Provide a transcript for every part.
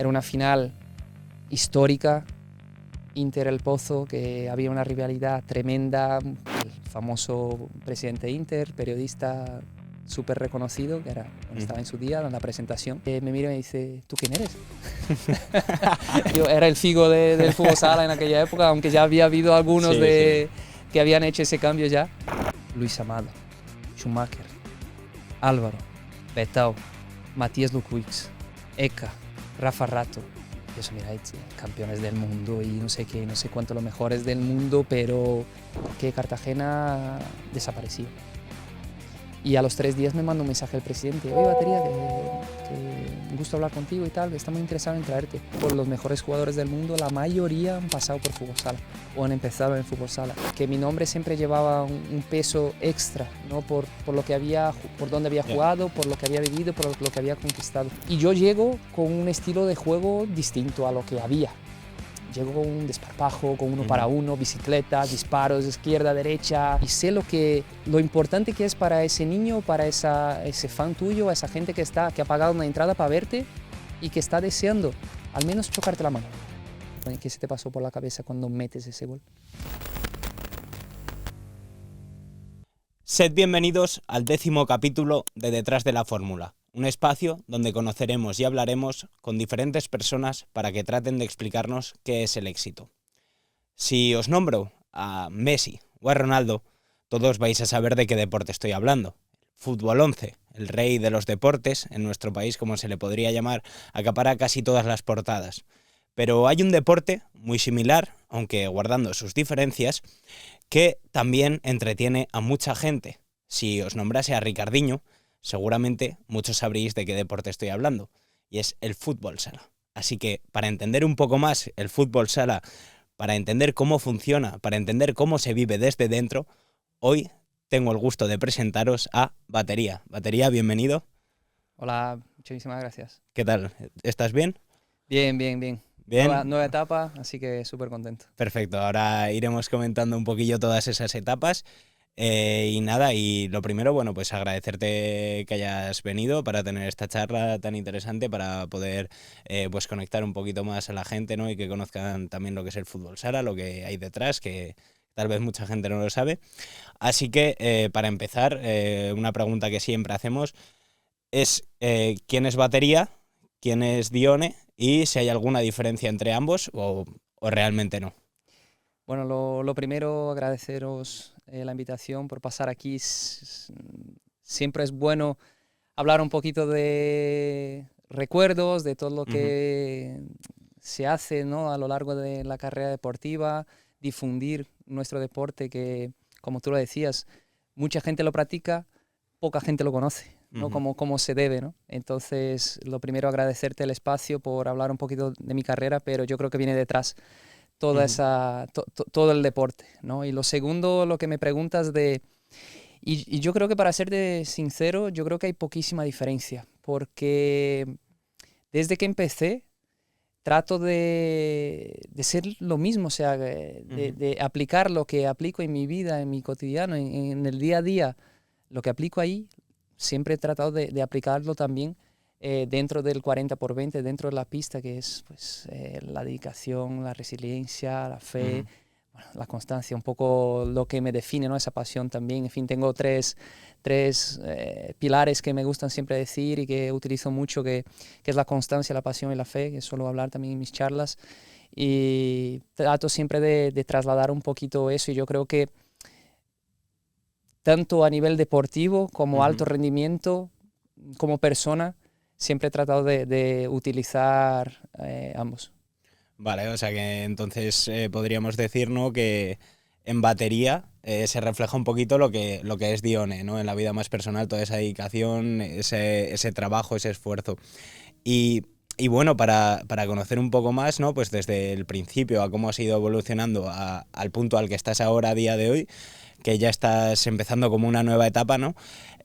Era una final histórica, Inter El Pozo, que había una rivalidad tremenda. El famoso presidente de Inter, periodista súper reconocido, que estaba en su día dando la presentación, me mira y me dice: ¿tú quién eres? Yo era el Figo del fútbol sala en aquella época, aunque ya había habido algunos que habían hecho ese cambio ya. Luis Amado, Schumacher, Álvaro, Betao, Matías Lukwix, Eka, Rafa Rato. Eso, mira, campeones del mundo y no sé qué, no sé cuánto los mejores del mundo, pero que Cartagena desapareció. Y a los 3 días me mandó un mensaje el presidente: oye, Batería, que un gusto hablar contigo y tal, que estamos interesados en traerte. Por los mejores jugadores del mundo, la mayoría han pasado por fútbol sala o han empezado en fútbol sala. Que mi nombre siempre llevaba un peso extra, ¿no? Por lo que había, por dónde había jugado, por lo que había vivido, por lo que había conquistado. Y yo llego con un estilo de juego distinto a lo que había. Llego con un desparpajo, con uno para uno, bicicleta, disparos, izquierda, derecha. Y sé lo importante que es para ese niño, para ese fan tuyo, a esa gente que ha pagado una entrada para verte y que está deseando al menos chocarte la mano. ¿Qué se te pasó por la cabeza cuando metes ese gol? Sed bienvenidos al 10º capítulo de Detrás de la Fórmula, un espacio donde conoceremos y hablaremos con diferentes personas para que traten de explicarnos qué es el éxito. Si os nombro a Messi o a Ronaldo, todos vais a saber de qué deporte estoy hablando. Fútbol 11, el rey de los deportes, en nuestro país como se le podría llamar, acapara casi todas las portadas. Pero hay un deporte muy similar, aunque guardando sus diferencias, que también entretiene a mucha gente. Si os nombrase a Ricardinho, seguramente muchos sabréis de qué deporte estoy hablando, y es el fútbol sala. Así que para entender un poco más el fútbol sala, para entender cómo funciona, para entender cómo se vive desde dentro, hoy tengo el gusto de presentaros a Batería. Batería, bienvenido. Hola, muchísimas gracias. ¿Qué tal? ¿Estás bien? Bien. Bien. Nueva etapa, así que súper contento. Perfecto, ahora iremos comentando un poquillo todas esas etapas. Y nada, y lo primero, bueno, pues agradecerte que hayas venido para tener esta charla tan interesante, para poder pues conectar un poquito más a la gente, ¿no? Y que conozcan también lo que es el fútbol sala, lo que hay detrás, que tal vez mucha gente no lo sabe. Así que para empezar, una pregunta que siempre hacemos es ¿quién es Batería? ¿Quién es Dione? Y si hay alguna diferencia entre ambos o realmente no. Bueno, lo primero, agradeceros la invitación por pasar aquí. Siempre es bueno hablar un poquito de recuerdos, de todo lo que se hace, ¿no? A lo largo de la carrera deportiva, difundir nuestro deporte que, como tú lo decías, mucha gente lo practica, poca gente lo conoce, ¿no? Como se debe, ¿no? Entonces, lo primero, agradecerte el espacio por hablar un poquito de mi carrera, pero yo creo que viene detrás todo el deporte, ¿no? Y lo segundo, lo que me preguntas y yo creo que, para serte sincero, yo creo que hay poquísima diferencia, porque desde que empecé trato de ser lo mismo, o sea, de aplicar lo que aplico en mi vida, en mi cotidiano, en el día a día, lo que aplico ahí, siempre he tratado de aplicarlo también dentro del 40×20, dentro de la pista, que es pues, la dedicación, la resiliencia, la fe, bueno, la constancia, un poco lo que me define, ¿no? Esa pasión también. En fin, tengo tres pilares que me gustan siempre decir y que utilizo mucho, que es la constancia, la pasión y la fe, que suelo hablar también en mis charlas. Y trato siempre de trasladar un poquito eso, y yo creo que tanto a nivel deportivo como alto rendimiento, como persona, siempre he tratado de utilizar ambos. Vale, o sea que entonces podríamos decir, ¿no?, que en Batería se refleja un poquito lo que es Dione, ¿no? En la vida más personal, toda esa dedicación, ese trabajo, ese esfuerzo. Y bueno, para conocer un poco más, ¿no?, pues desde el principio a cómo has ido evolucionando al punto al que estás ahora a día de hoy, que ya estás empezando como una nueva etapa, ¿no?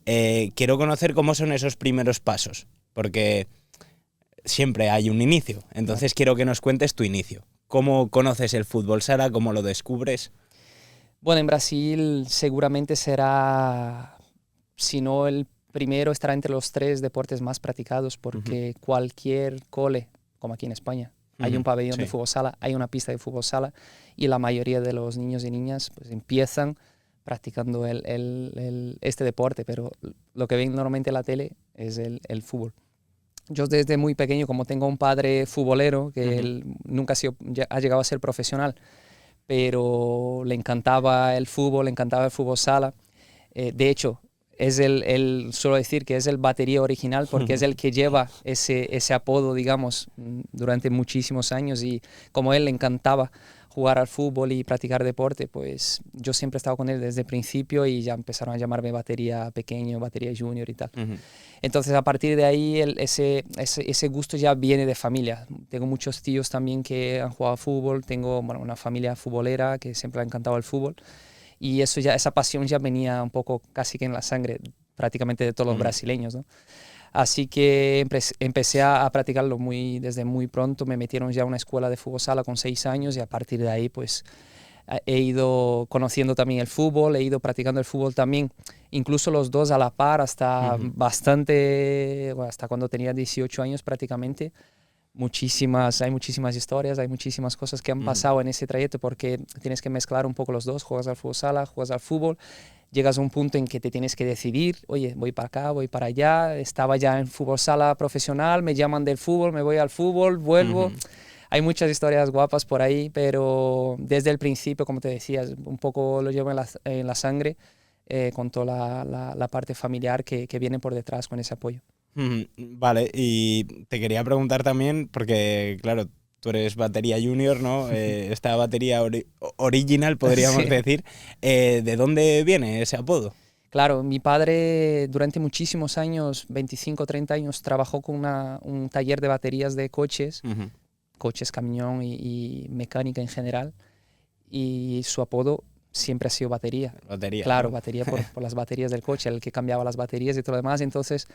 Quiero conocer cómo son esos primeros pasos, porque siempre hay un inicio. Entonces quiero que nos cuentes tu inicio. ¿Cómo conoces el fútbol sala? ¿Cómo lo descubres? Bueno, en Brasil seguramente será, si no el primero, estará entre los 3 deportes más practicados, porque cualquier cole como aquí en España. Hay un pabellón de fútbol sala, hay una pista de fútbol sala y la mayoría de los niños y niñas pues, empiezan practicando este deporte, pero lo que ven normalmente en la tele es el fútbol. Yo desde muy pequeño, como tengo un padre futbolero, que él nunca ha llegado a ser profesional, pero le encantaba el fútbol sala. De hecho, suelo decir que es el batería original porque es el que lleva ese apodo, digamos, durante muchísimos años, y como él le encantaba jugar al fútbol y practicar deporte, pues yo siempre he estado con él desde el principio y ya empezaron a llamarme batería pequeño, batería junior y tal. Entonces a partir de ahí ese gusto ya viene de familia. Tengo muchos tíos también que han jugado al fútbol, tengo una familia futbolera que siempre le ha encantado el fútbol. Y esa pasión ya venía un poco casi que en la sangre prácticamente de todos los brasileños, ¿no? Así que empecé a practicarlo desde muy pronto. Me metieron ya a una escuela de fútbol sala con 6 años y a partir de ahí pues he ido conociendo también el fútbol, he ido practicando el fútbol también, incluso los dos a la par hasta hasta cuando tenía 18 años prácticamente. Hay muchísimas historias, hay muchísimas cosas que han pasado en ese trayecto porque tienes que mezclar un poco los dos, juegas al fútbol sala, juegas al fútbol, llegas a un punto en que te tienes que decidir, oye, voy para acá, voy para allá, estaba ya en fútbol sala profesional, me llaman del fútbol, me voy al fútbol, vuelvo. Hay muchas historias guapas por ahí, pero desde el principio, como te decía, un poco lo llevo en la sangre, con toda la parte familiar que viene por detrás con ese apoyo. Vale, y te quería preguntar también, porque claro, tú eres batería junior, ¿no? Esta batería original, podríamos decir. ¿De dónde viene ese apodo? Claro, mi padre durante muchísimos años, 25, 30 años, trabajó con un taller de baterías de coches, coches, camión y mecánica en general, y su apodo siempre ha sido batería. Batería. Claro, ¿no? Batería por las baterías del coche, el que cambiaba las baterías y todo lo demás. Entonces,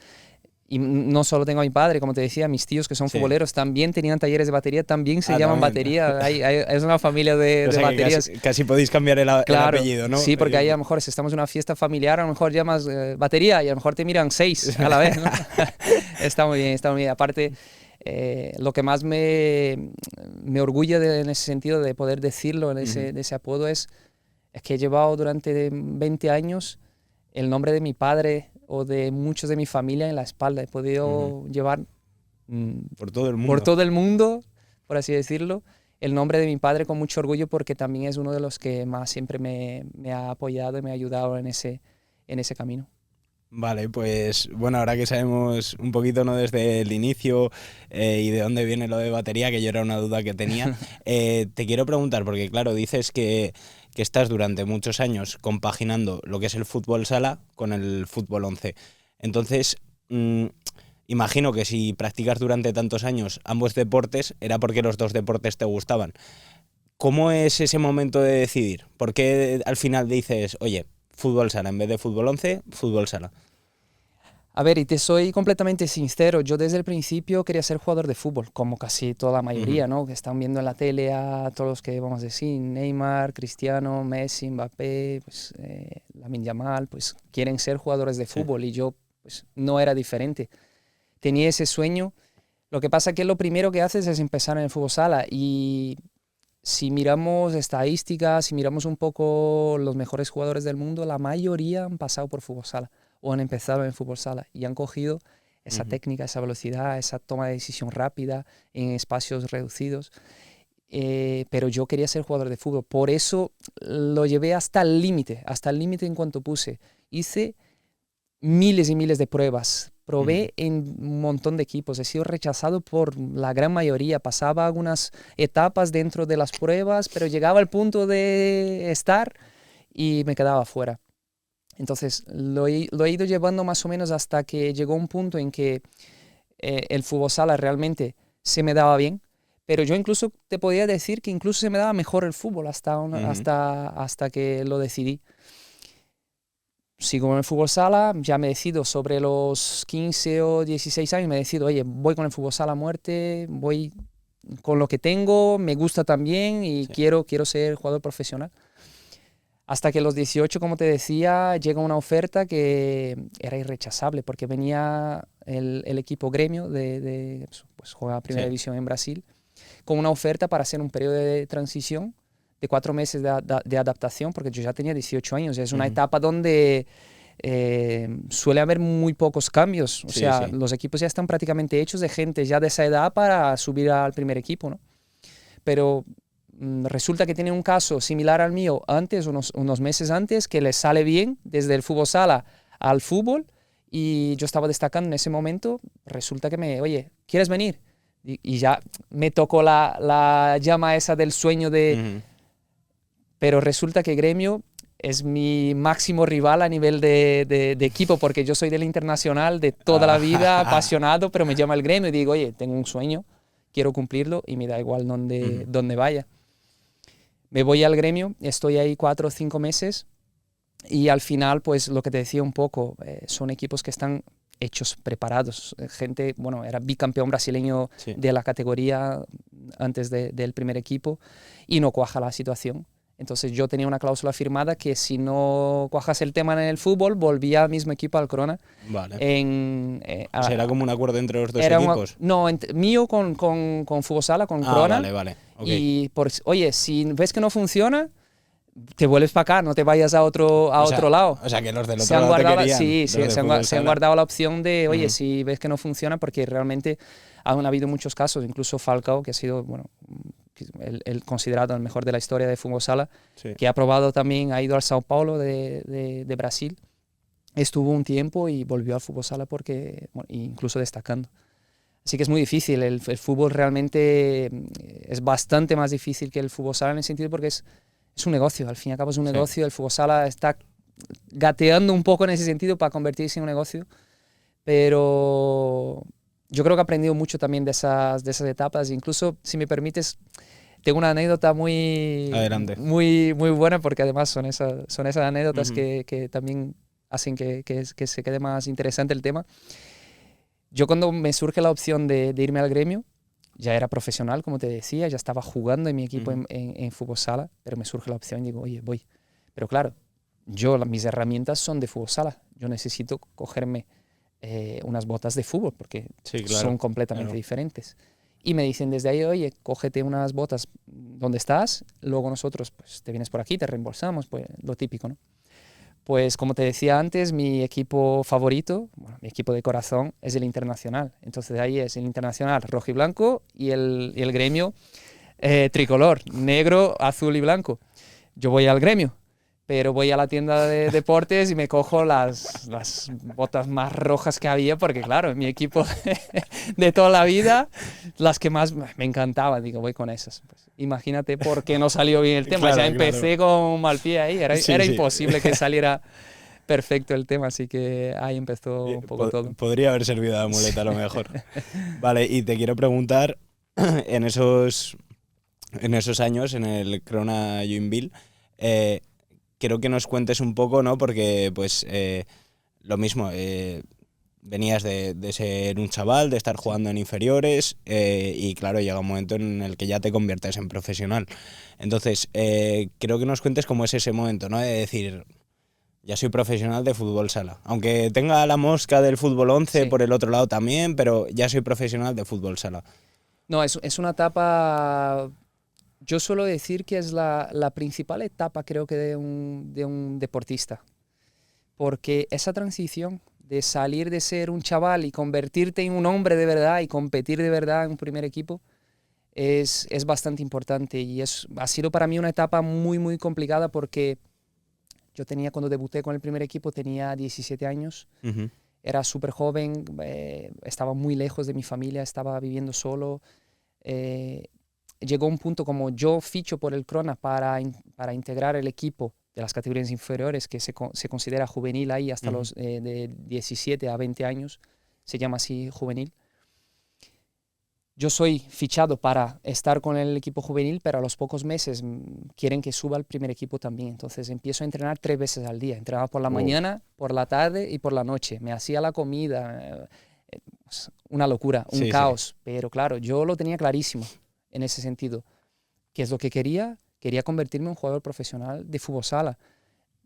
y no solo tengo a mi padre, como te decía, mis tíos que son futboleros también tenían talleres de batería, también se llaman también. batería. Es una familia de baterías. Casi podéis cambiar el apellido, ¿no? Sí, porque ahí a lo mejor si estamos en una fiesta familiar, a lo mejor llamas batería y a lo mejor te miran 6 a la vez, ¿no? Está muy bien, está muy bien. Aparte, lo que más me orgulle en ese sentido de poder decirlo, de ese apodo, es que he llevado durante 20 años el nombre de mi padre o de muchos de mi familia en la espalda. He podido llevar por todo el mundo, por así decirlo, el nombre de mi padre con mucho orgullo, porque también es uno de los que más siempre me ha apoyado y me ha ayudado en ese camino. Vale, pues bueno, ahora que sabemos un poquito, ¿no?, desde el inicio y de dónde viene lo de batería, que yo era una duda que tenía, te quiero preguntar, porque claro, dices que estás durante muchos años compaginando lo que es el fútbol sala con el fútbol 11. Entonces, imagino que si practicas durante tantos años ambos deportes, era porque los dos deportes te gustaban. ¿Cómo es ese momento de decidir? ¿Por qué al final dices, oye, fútbol sala en vez de fútbol 11, fútbol sala? A ver, y te soy completamente sincero, yo desde el principio quería ser jugador de fútbol, como casi toda la mayoría, ¿no? Que están viendo en la tele a todos los que, vamos a decir, Neymar, Cristiano, Messi, Mbappé, pues, Lamine Yamal, pues quieren ser jugadores de fútbol, y yo pues, no era diferente. Tenía ese sueño. Lo que pasa es que lo primero que haces es empezar en el fútbol sala, y si miramos estadísticas, si miramos un poco los mejores jugadores del mundo, la mayoría han pasado por fútbol sala o han empezado en fútbol sala y han cogido esa técnica, esa velocidad, esa toma de decisión rápida en espacios reducidos. Pero yo quería ser jugador de fútbol, por eso lo llevé hasta el límite en cuanto hice miles y miles de pruebas. Probé en un montón de equipos, he sido rechazado por la gran mayoría, pasaba algunas etapas dentro de las pruebas, pero llegaba al punto de estar y me quedaba fuera. Entonces lo he ido llevando más o menos hasta que llegó un punto en que el fútbol sala realmente se me daba bien, pero yo incluso te podía decir que incluso se me daba mejor el fútbol hasta que lo decidí. Sigo en el fútbol sala, ya me decido sobre los 15 o 16 años, me decido, oye, voy con el fútbol sala a muerte, voy con lo que tengo, me gusta también y quiero ser jugador profesional. Hasta que a los 18, como te decía, llega una oferta que era irrechazable porque venía el equipo Gremio pues juega Primera División en Brasil, con una oferta para hacer un periodo de transición de 4 meses de adaptación, porque yo ya tenía 18 años. Es una etapa donde suele haber muy pocos cambios. O sea, los equipos ya están prácticamente hechos de gente ya de esa edad para subir al primer equipo, ¿no? Pero resulta que tiene un caso similar al mío antes, unos meses antes, que les sale bien desde el fútbol sala al fútbol, y yo estaba destacando en ese momento. Resulta que oye, ¿quieres venir? Y ya me tocó la llama esa del sueño de... Pero resulta que Gremio es mi máximo rival a nivel de equipo, porque yo soy del Internacional de toda la vida, apasionado, pero me llama el Gremio y digo, oye, tengo un sueño, quiero cumplirlo y me da igual dónde vaya. Me voy al Gremio, estoy ahí 4 o 5 meses y al final, pues lo que te decía un poco, son equipos que están hechos, preparados. Gente, bueno, era bicampeón brasileño de la categoría antes del primer equipo y no cuaja la situación. Entonces yo tenía una cláusula firmada que si no cuajase el tema en el fútbol, volvía al mismo equipo, al Crona. Vale. O sea, ¿era como un acuerdo entre los dos equipos? No, mío con Fútbol Sala, con Crona. Vale. Okay. Y, oye, si ves que no funciona, te vuelves para acá, no te vayas a otro lado. O sea, que los del otro lado te querían. Sí, se han guardado la opción de, oye, si ves que no funciona, porque realmente han habido muchos casos, incluso Falcao, que ha sido, bueno, el considerado el mejor de la historia de fútbol sala, que ha probado también, ha ido al Sao Paulo de Brasil, estuvo un tiempo y volvió al fútbol sala porque, bueno, incluso destacando. Así que es muy difícil, el fútbol realmente es bastante más difícil que el fútbol sala en el sentido porque es un negocio, al fin y al cabo es un negocio. El fútbol sala está gateando un poco en ese sentido para convertirse en un negocio, pero yo creo que he aprendido mucho también de esas etapas. Incluso, si me permites, tengo una anécdota muy buena, porque además son esas anécdotas que también hacen que se quede más interesante el tema. Yo cuando me surge la opción de irme al Gremio, ya era profesional, como te decía, ya estaba jugando en mi equipo en fútbol sala, pero me surge la opción y digo, oye, voy. Pero claro, mis herramientas son de fútbol sala. Yo necesito cogerme unas botas de fútbol porque son completamente diferentes. Y me dicen desde ahí, oye, cógete unas botas donde estás, luego nosotros pues te vienes por aquí, te reembolsamos, pues lo típico, ¿no? Pues como te decía antes, mi equipo favorito, bueno, mi equipo de corazón es el Internacional. Entonces de ahí es el Internacional rojo y blanco y el Gremio tricolor, negro, azul y blanco. Yo voy al Gremio, pero voy a la tienda de deportes y me cojo las botas más rojas que había, porque claro, en mi equipo de toda la vida, las que más me encantaban, digo, voy con esas. Pues, imagínate por qué no salió bien el tema. Claro, ya empecé con mal pie ahí, era imposible que saliera perfecto el tema, así que ahí empezó un poco todo. Podría haber servido de muleta a lo mejor. Vale, y te quiero preguntar, en esos años, en el Crona Joinville, quiero que nos cuentes un poco, ¿no? Porque, pues, lo mismo, venías de ser un chaval, de estar jugando en inferiores, y claro, llega un momento en el que ya te conviertes en profesional. Entonces, quiero que nos cuentes cómo es ese momento, ¿no? De decir, ya soy profesional de fútbol sala. Aunque tenga la mosca del fútbol 11 por el otro lado también, pero ya soy profesional de fútbol sala. No, es una etapa... Yo suelo decir que es la principal etapa, creo que de un deportista, porque esa transición de salir de ser un chaval y convertirte en un hombre de verdad y competir de verdad en un primer equipo es bastante importante, y ha sido para mí una etapa muy, muy complicada, porque yo cuando debuté con el primer equipo tenía 17 años, era súper joven, estaba muy lejos de mi familia, estaba viviendo solo. Llegó un punto como yo ficho por el Crona para integrar el equipo de las categorías inferiores, que se considera juvenil ahí hasta los de 17 a 20 años, se llama así juvenil. Yo soy fichado para estar con el equipo juvenil, pero a los pocos meses quieren que suba al primer equipo también. Entonces empiezo a entrenar 3 veces al día. Entrenaba por la mañana, por la tarde y por la noche. Me hacía la comida, una locura, un caos. Pero claro, yo lo tenía clarísimo en ese sentido. ¿Qué es lo que quería? Quería convertirme en un jugador profesional de fútbol sala.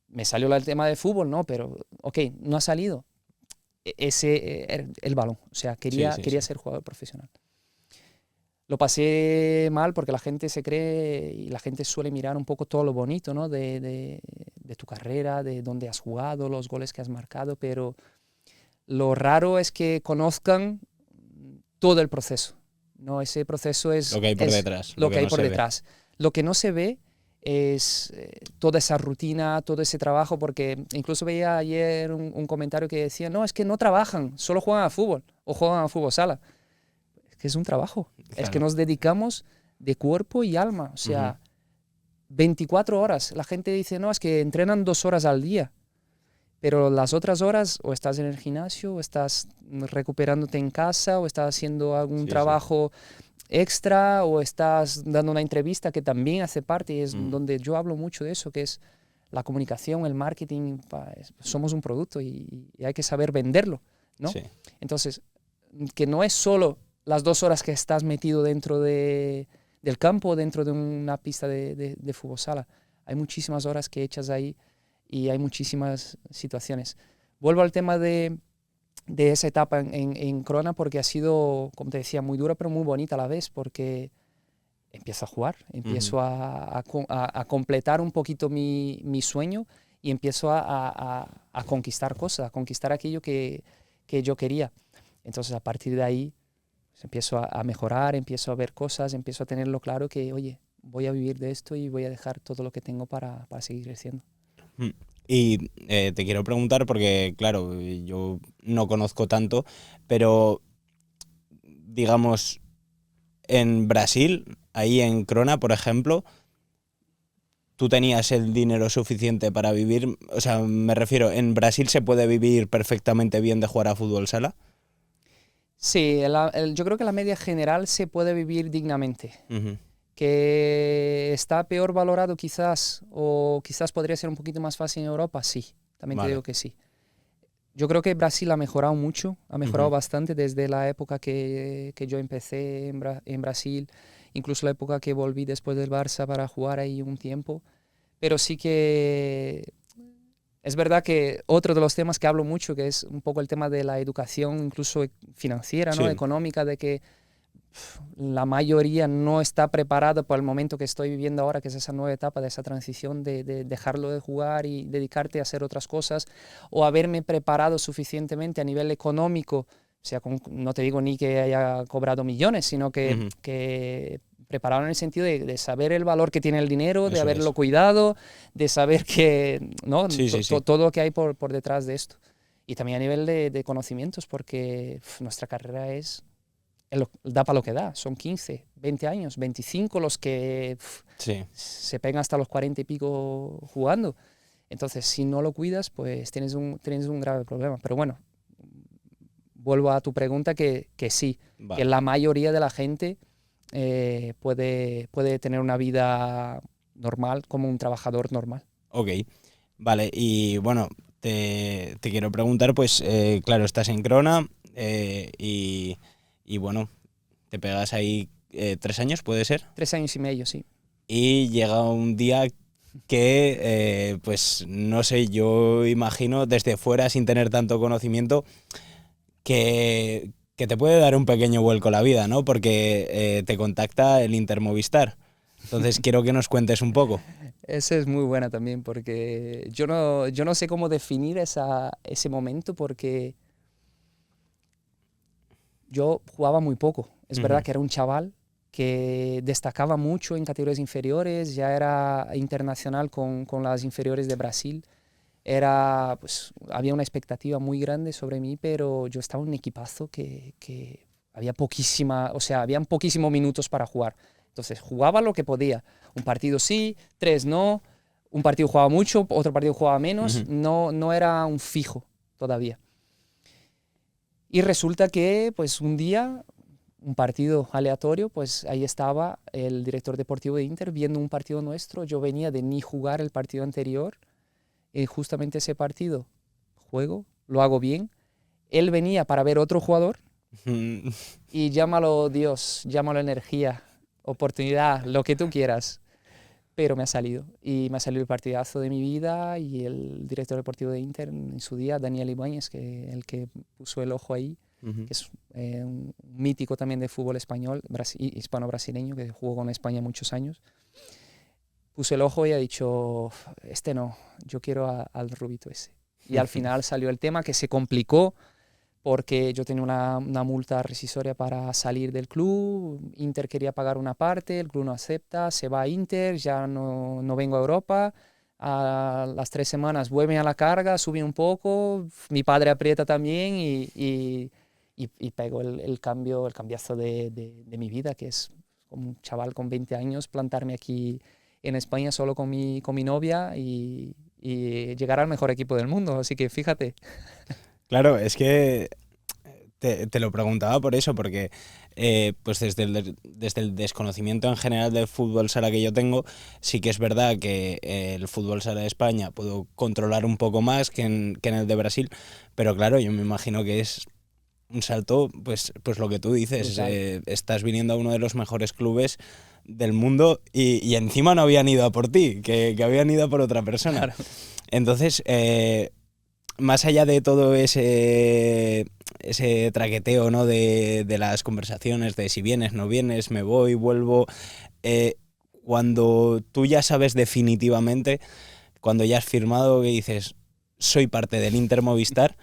me salió el tema de fútbol, ¿no? Pero, ok, no ha salido. Ese era el balón. O sea, quería ser jugador profesional. Lo pasé mal porque la gente se cree y la gente suele mirar un poco todo lo bonito, ¿no? de tu carrera, de dónde has jugado, los goles que has marcado, pero lo raro es que conozcan todo el proceso, ¿no? Ese proceso es lo que hay por detrás. Lo que hay por detrás. Lo que no se ve es toda esa rutina, todo ese trabajo, porque incluso veía ayer un comentario que decía, no, es que no trabajan, solo juegan a fútbol o juegan a fútbol sala. Es que es un trabajo, claro. Es que nos dedicamos de cuerpo y alma, o sea, 24 horas. La gente dice, no, es que entrenan 2 horas al día, pero las otras horas o estás en el gimnasio, o estás recuperándote en casa, o estás haciendo algún trabajo extra, o estás dando una entrevista que también hace parte, y es donde yo hablo mucho de eso, que es la comunicación, el marketing. Somos un producto y hay que saber venderlo, ¿no? Sí. Entonces, que no es solo las 2 horas que estás metido dentro del campo, dentro de una pista de fútbol sala. Hay muchísimas horas que echas ahí y hay muchísimas situaciones. Vuelvo al tema de esa etapa en Crona, porque ha sido, como te decía, muy dura pero muy bonita a la vez, porque empiezo a jugar, empiezo a completar un poquito mi sueño y empiezo a conquistar cosas, a conquistar aquello que yo quería. Entonces, a partir de ahí, pues, empiezo a mejorar, empiezo a ver cosas, empiezo a tenerlo claro que, oye, voy a vivir de esto y voy a dejar todo lo que tengo para seguir creciendo. Y te quiero preguntar, porque claro, yo no conozco tanto, pero digamos, en Brasil, ahí en Crona, por ejemplo, ¿tú tenías el dinero suficiente para vivir? O sea, me refiero, ¿en Brasil se puede vivir perfectamente bien de jugar a fútbol sala? Sí, yo creo que la media general se puede vivir dignamente. Que está peor valorado quizás, o quizás podría ser un poquito más fácil en Europa, sí, también te digo que sí. Yo creo que Brasil ha mejorado mucho, ha mejorado bastante desde la época que yo empecé en Brasil, incluso la época que volví después del Barça para jugar ahí un tiempo. Pero sí que es verdad que otro de los temas que hablo mucho, que es un poco el tema de la educación, incluso financiera, ¿no? Económica, de que la mayoría no está preparada para el momento que estoy viviendo ahora, que es esa nueva etapa de esa transición de dejarlo de jugar y dedicarte a hacer otras cosas, o haberme preparado suficientemente a nivel económico, o sea, no te digo ni que haya cobrado millones, sino que preparado en el sentido de saber el valor que tiene el dinero, de haberlo cuidado, de saber que, ¿no? Todo lo que hay por detrás de esto. Y también a nivel de conocimientos, porque nuestra carrera da para lo que da. Son 15, 20 años, 25 los que se pegan hasta los 40 y pico jugando. Entonces, si no lo cuidas, pues tienes un grave problema. Pero bueno, vuelvo a tu pregunta, que sí, que la mayoría de la gente puede tener una vida normal como un trabajador normal. Ok, vale. Y bueno, te quiero preguntar, pues claro, estás en Crona y bueno, te pegas ahí 3 años, ¿puede ser? 3 años y medio, sí. Y llega un día que, pues no sé, yo imagino desde fuera, sin tener tanto conocimiento, que te puede dar un pequeño vuelco la vida, ¿no? Porque te contacta el Inter Movistar. Entonces quiero que nos cuentes un poco. Esa es muy buena también, porque yo no sé cómo definir ese momento, porque yo jugaba muy poco. Es verdad que era un chaval que destacaba mucho en categorías inferiores, ya era internacional con las inferiores de Brasil. Había una expectativa muy grande sobre mí, pero yo estaba en un equipazo que habían poquísimos minutos para jugar. Entonces jugaba lo que podía. Un partido sí, 3 no. Un partido jugaba mucho, otro partido jugaba menos. No era un fijo todavía. Y resulta que, pues un día, un partido aleatorio, pues ahí estaba el director deportivo de Inter viendo un partido nuestro. Yo venía de ni jugar el partido anterior. Justamente ese partido juego, lo hago bien. Él venía para ver otro jugador y llámalo Dios, llámalo energía, oportunidad, lo que tú quieras. pero me ha salido. Y me ha salido el partidazo de mi vida y el director deportivo de Inter en su día, Daniel Ibáñez, que el que puso el ojo ahí, que es un mítico también de fútbol español, hispano-brasileño, que jugó con España muchos años. Puso el ojo y ha dicho, este no, yo quiero al rubito ese. Y al final salió el tema que se complicó porque yo tenía una multa rescisória para salir del club, Inter quería pagar una parte, el club no acepta, se va a Inter, ya no vengo a Europa, a las 3 semanas vuelven a la carga, suben un poco, mi padre aprieta también y pego el cambiazo de mi vida, que es como un chaval con 20 años, plantarme aquí en España solo con mi novia y llegar al mejor equipo del mundo, así que fíjate. Claro, es que te lo preguntaba por eso, porque pues desde el desconocimiento en general del fútbol sala que yo tengo, sí que es verdad que el fútbol sala de España puedo controlar un poco más que en el de Brasil, pero claro, yo me imagino que es un salto, pues lo que tú dices, estás viniendo a uno de los mejores clubes del mundo y encima no habían ido a por ti, que habían ido a por otra persona. Claro. Entonces, más allá de todo ese traqueteo, ¿no? de las conversaciones, de si vienes, no vienes, me voy, vuelvo, cuando tú ya sabes definitivamente, cuando ya has firmado, que dices, soy parte del Inter Movistar,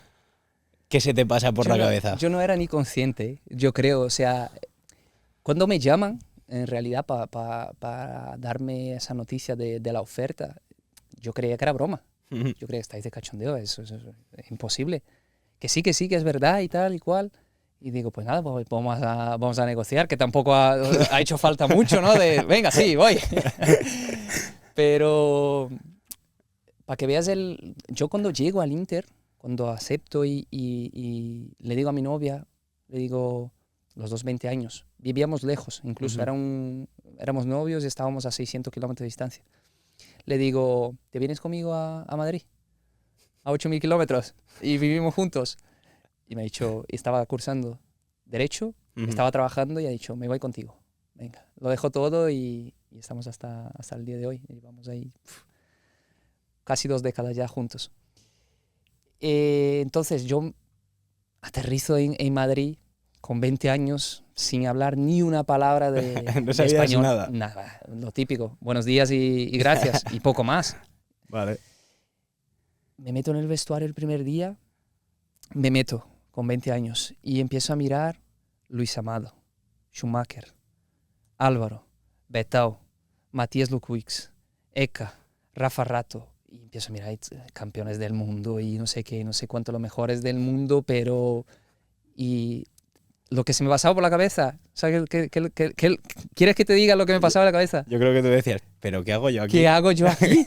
¿qué se te pasa por la cabeza? Yo no era ni consciente, yo creo, o sea, cuando me llaman, en realidad, para darme esa noticia de la oferta, yo creía que era broma. Yo creía que estáis de cachondeo, eso es imposible. Que sí, que es verdad y tal y cual. Y digo, pues nada, pues vamos a negociar, que tampoco ha hecho falta mucho, ¿no? De, venga, sí, voy. Pero, para que veas, yo cuando llego al Inter, cuando acepto y le digo a mi novia, le digo, los dos 20 años, vivíamos lejos, incluso éramos novios y estábamos a 600 kilómetros de distancia. Le digo, ¿te vienes conmigo a Madrid? A 8.000 kilómetros y vivimos juntos. Y me ha dicho, estaba cursando Derecho, estaba trabajando y ha dicho, me voy contigo. Venga, lo dejo todo y estamos hasta el día de hoy. Y vamos ahí casi 2 décadas ya juntos. Entonces yo aterrizo en Madrid con 20 años sin hablar ni una palabra de español. Nada, lo típico. Buenos días y gracias y poco más. Vale. Me meto en el vestuario el primer día, me meto con 20 años y empiezo a mirar Luis Amado, Schumacher, Álvaro, Betao, Matías Lukwix, Eka, Rafa Rato. Y empiezo a mirar campeones del mundo y no sé qué, no sé cuánto los mejores del mundo, pero... Y lo que se me pasaba por la cabeza, ¿sabes? ¿Quieres que te diga lo que me pasaba por la cabeza? Yo creo que tú decías, ¿pero qué hago yo aquí? ¿Qué hago yo aquí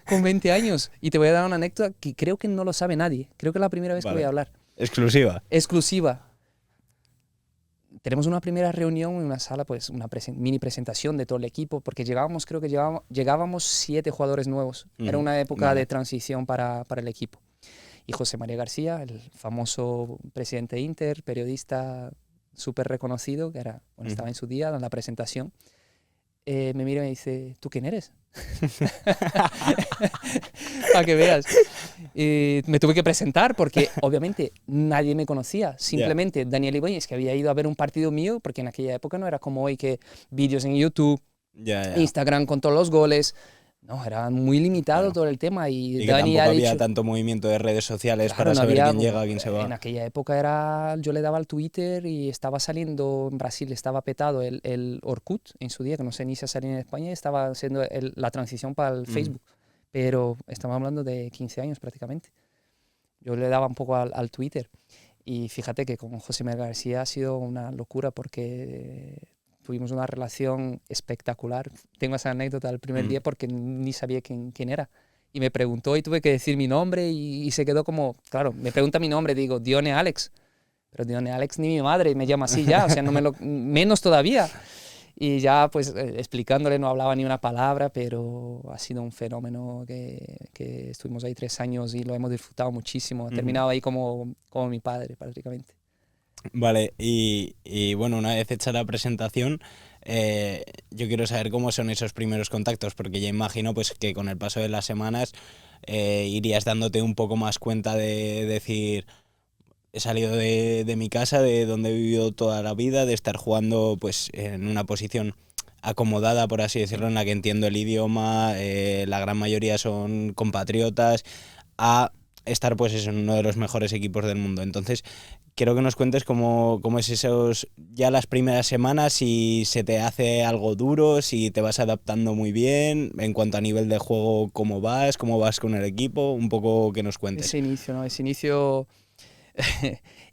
con 20 años? Y te voy a dar una anécdota que creo que no lo sabe nadie. Creo que es la primera vez que voy a hablar. Exclusiva. Exclusiva. Tenemos una primera reunión en una sala, pues una mini presentación de todo el equipo, porque creo que llegábamos 7 jugadores nuevos. Era una época de transición para el equipo. Y José María García, el famoso presidente de Inter, periodista súper reconocido, que estaba en su día en la presentación, me mira y me dice, ¿tú quién eres? Para que veas. Me tuve que presentar porque obviamente nadie me conocía. Simplemente Daniel Ibáñez, que había ido a ver un partido mío, porque en aquella época no era como hoy que vídeos en YouTube, Instagram con todos los goles. No, era muy limitado todo el tema. Y Dani tampoco había tanto movimiento de redes sociales para saber quién llega, quién se va. En aquella época yo le daba al Twitter y estaba saliendo en Brasil, estaba petado el Orkut en su día, que no sé ni si salía en España, y estaba haciendo la transición para el Facebook. Pero estamos hablando de 15 años prácticamente. Yo le daba un poco al Twitter. Y fíjate que con José María García ha sido una locura porque... tuvimos una relación espectacular. Tengo esa anécdota del primer día porque ni sabía quién era. Y me preguntó y tuve que decir mi nombre y se quedó como... Claro, me pregunta mi nombre, digo, Dione Alex. Pero Dione Alex ni mi madre me llama así ya, o sea, menos todavía. Y ya, pues, explicándole, no hablaba ni una palabra, pero ha sido un fenómeno que estuvimos ahí 3 años y lo hemos disfrutado muchísimo. He terminado ahí como mi padre, prácticamente. Vale, y bueno, una vez hecha la presentación, Yo quiero saber cómo son esos primeros contactos, porque ya imagino pues que con el paso de las semanas irías dándote un poco más cuenta de decir, he salido de mi casa, de donde he vivido toda la vida, de estar jugando pues en una posición acomodada, por así decirlo, en la que entiendo el idioma, la gran mayoría son compatriotas, a estar pues eso, en uno de los mejores equipos del mundo. Entonces, quiero que nos cuentes cómo es esos, ya las primeras semanas, si se te hace algo duro, si te vas adaptando muy bien, en cuanto a nivel de juego, cómo vas con el equipo, un poco que nos cuentes. Ese inicio, ¿no? Ese inicio,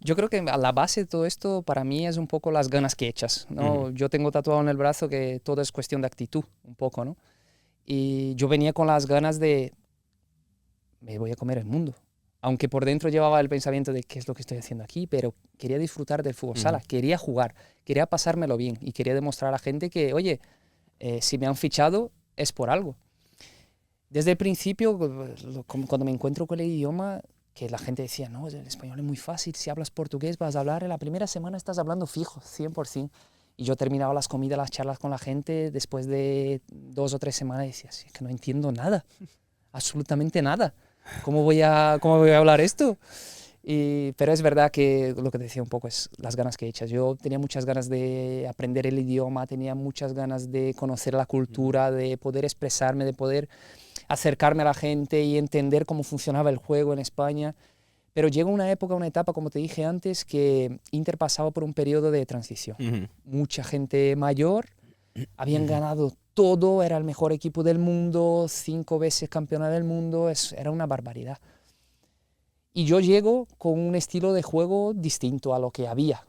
yo creo que a la base de todo esto para mí es un poco las ganas que echas, ¿no? Yo tengo tatuado en el brazo que todo es cuestión de actitud, un poco, ¿no? Y yo venía con las ganas de, me voy a comer el mundo. Aunque por dentro llevaba el pensamiento de qué es lo que estoy haciendo aquí, pero quería disfrutar del fútbol sala, quería jugar, quería pasármelo bien y quería demostrar a la gente que, oye, si me han fichado es por algo. Desde el principio, cuando me encuentro con el idioma, que la gente decía, no, el español es muy fácil, si hablas portugués vas a hablar, en la primera semana estás hablando fijo, 100%. Y yo terminaba las comidas, las charlas con la gente, después de 2 o 3 semanas y decía, es que no entiendo nada, absolutamente nada. ¿Cómo voy a hablar esto? Pero es verdad que lo que te decía un poco es las ganas que echas. Yo tenía muchas ganas de aprender el idioma, tenía muchas ganas de conocer la cultura, de poder expresarme, de poder acercarme a la gente y entender cómo funcionaba el juego en España. Pero llegó una época, una etapa, como te dije antes, que Inter pasaba por un periodo de transición. Mucha gente mayor, habían ganado todo, era el mejor equipo del mundo, 5 veces campeona del mundo, era una barbaridad. Y yo llego con un estilo de juego distinto a lo que había.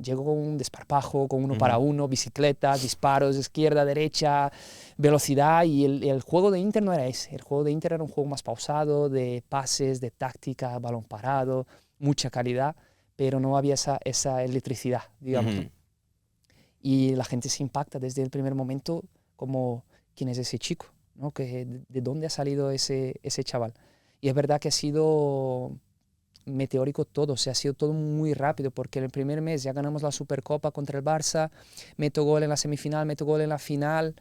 Llego con un desparpajo, con uno para uno, bicicletas, disparos, izquierda, derecha, velocidad, y el juego de Inter no era ese. El juego de Inter era un juego más pausado, de pases, de táctica, balón parado, mucha calidad, pero no había esa electricidad, digamos, ¿no? Y la gente se impacta desde el primer momento como, ¿quién es ese chico? ¿No? ¿De dónde ha salido ese chaval? Y es verdad que ha sido meteórico todo, o sea, ha sido todo muy rápido, porque en el primer mes ya ganamos la Supercopa contra el Barça, meto gol en la semifinal, meto gol en la final,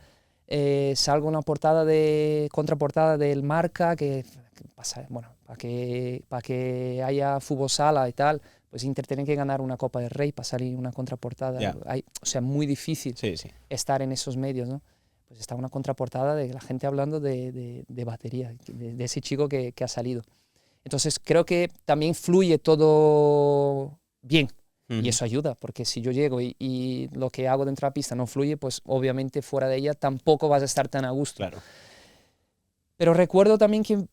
salgo en la contraportada del Marca, que pasa, bueno, para que haya fútbol sala y tal, pues Inter tiene que ganar una Copa del Rey para salir una contraportada. O sea, muy difícil estar en esos medios, ¿no? Pues está una contraportada de la gente hablando de batería, de ese chico que ha salido. Entonces creo que también fluye todo bien y eso ayuda, porque si yo llego y lo que hago dentro de la pista no fluye, pues obviamente fuera de ella tampoco vas a estar tan a gusto. Claro. Pero recuerdo también que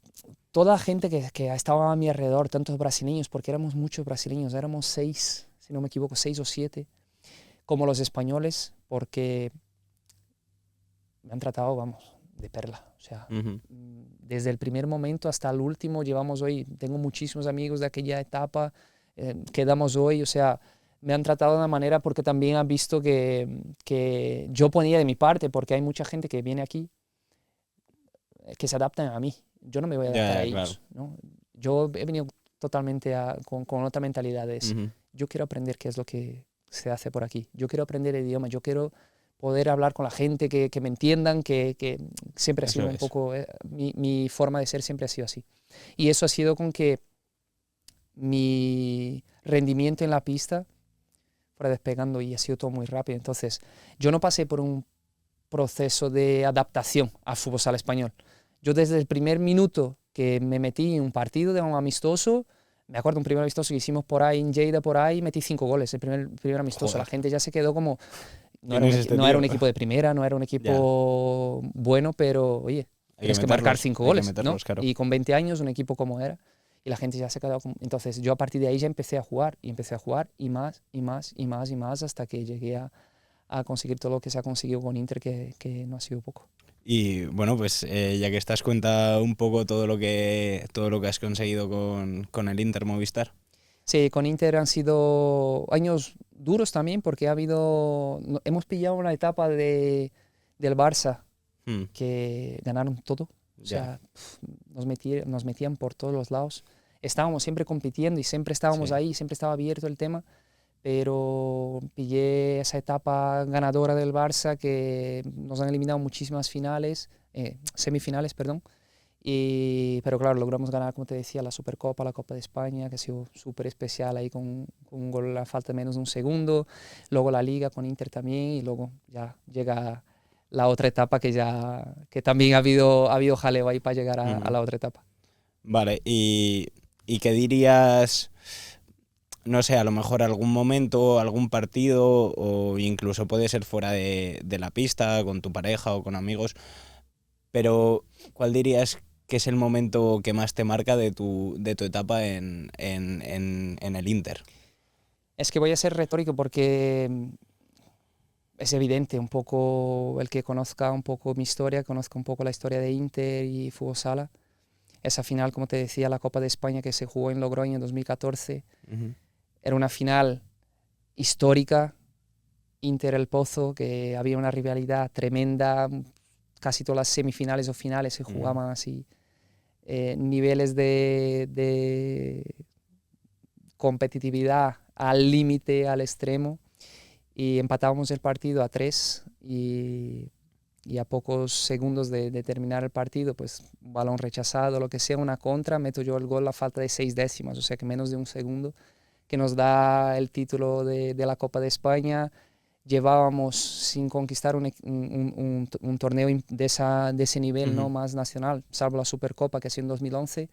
toda la gente que estaba a mi alrededor, tantos brasileños, porque éramos muchos brasileños, éramos 6, si no me equivoco, 6 o 7, como los españoles, porque me han tratado, vamos, de perla. O sea, desde el primer momento hasta el último llevamos hoy, tengo muchísimos amigos de aquella etapa, quedamos hoy, o sea, me han tratado de una manera porque también han visto que yo ponía de mi parte, porque hay mucha gente que viene aquí que se adaptan a mí. Yo no me voy a adaptar a ellos, ¿no? Yo he venido totalmente con otra mentalidad de eso. Yo quiero aprender qué es lo que se hace por aquí. Yo quiero aprender el idioma, yo quiero poder hablar con la gente, que me entiendan, que siempre ha sido un poco, mi forma de ser siempre ha sido así. Y eso ha sido con que mi rendimiento en la pista fuera despegando y ha sido todo muy rápido. Entonces, yo no pasé por un proceso de adaptación al fútbol sala español. Yo desde el primer minuto que me metí en un partido de un amistoso, me acuerdo un primer amistoso que hicimos por ahí en Lleida, por ahí, metí 5 goles, el primer amistoso. Joder. La gente ya se quedó como... No era un equipo de primera, no era un equipo bueno, pero oye, tienes que marcar 5 goles, ¿no? Claro. Y con 20 años, un equipo como era, y la gente ya se quedó. Entonces yo a partir de ahí ya empecé a jugar, y más, y más, y más, y más, hasta que llegué a conseguir todo lo que se ha conseguido con Inter, que no ha sido poco. Y bueno, pues ya que estás, cuenta un poco todo lo que has conseguido con el Inter Movistar. Sí, con Inter han sido años duros también, porque hemos pillado una etapa del Barça que ganaron todo. O sea, nos metían por todos los lados. Estábamos siempre compitiendo y siempre estábamos ahí, siempre estaba abierto el tema, pero pillé esa etapa ganadora del Barça que nos han eliminado muchísimas semifinales, perdón. Pero claro, logramos ganar, como te decía, la Supercopa, la Copa de España, que ha sido súper especial ahí con un gol a falta de menos de un segundo. Luego la Liga con Inter también, y luego ya llega la otra etapa que también ha habido jaleo ahí para llegar a la otra etapa. Vale, ¿y qué dirías, no sé, a lo mejor algún momento, algún partido, o incluso puede ser fuera de la pista, con tu pareja o con amigos, pero ¿cuál dirías que es el momento que más te marca de tu etapa en el Inter? Es que voy a ser retórico porque es evidente, un poco el que conozca un poco mi historia, conozca un poco la historia de Inter y Fútbol Sala. Esa final, como te decía, la Copa de España que se jugó en Logroño en 2014, era una final histórica, Inter El Pozo, que había una rivalidad tremenda, casi todas las semifinales o finales se jugaban así, niveles de competitividad al límite, al extremo, y empatábamos el partido a 3 y a pocos segundos de terminar el partido, pues un balón rechazado, lo que sea, una contra, meto yo el gol a falta de 6 décimas, o sea que menos de un segundo, que nos da el título de la Copa de España. Llevábamos sin conquistar un torneo de ese nivel, ¿no? Más nacional, salvo la Supercopa que ha sido en 2011,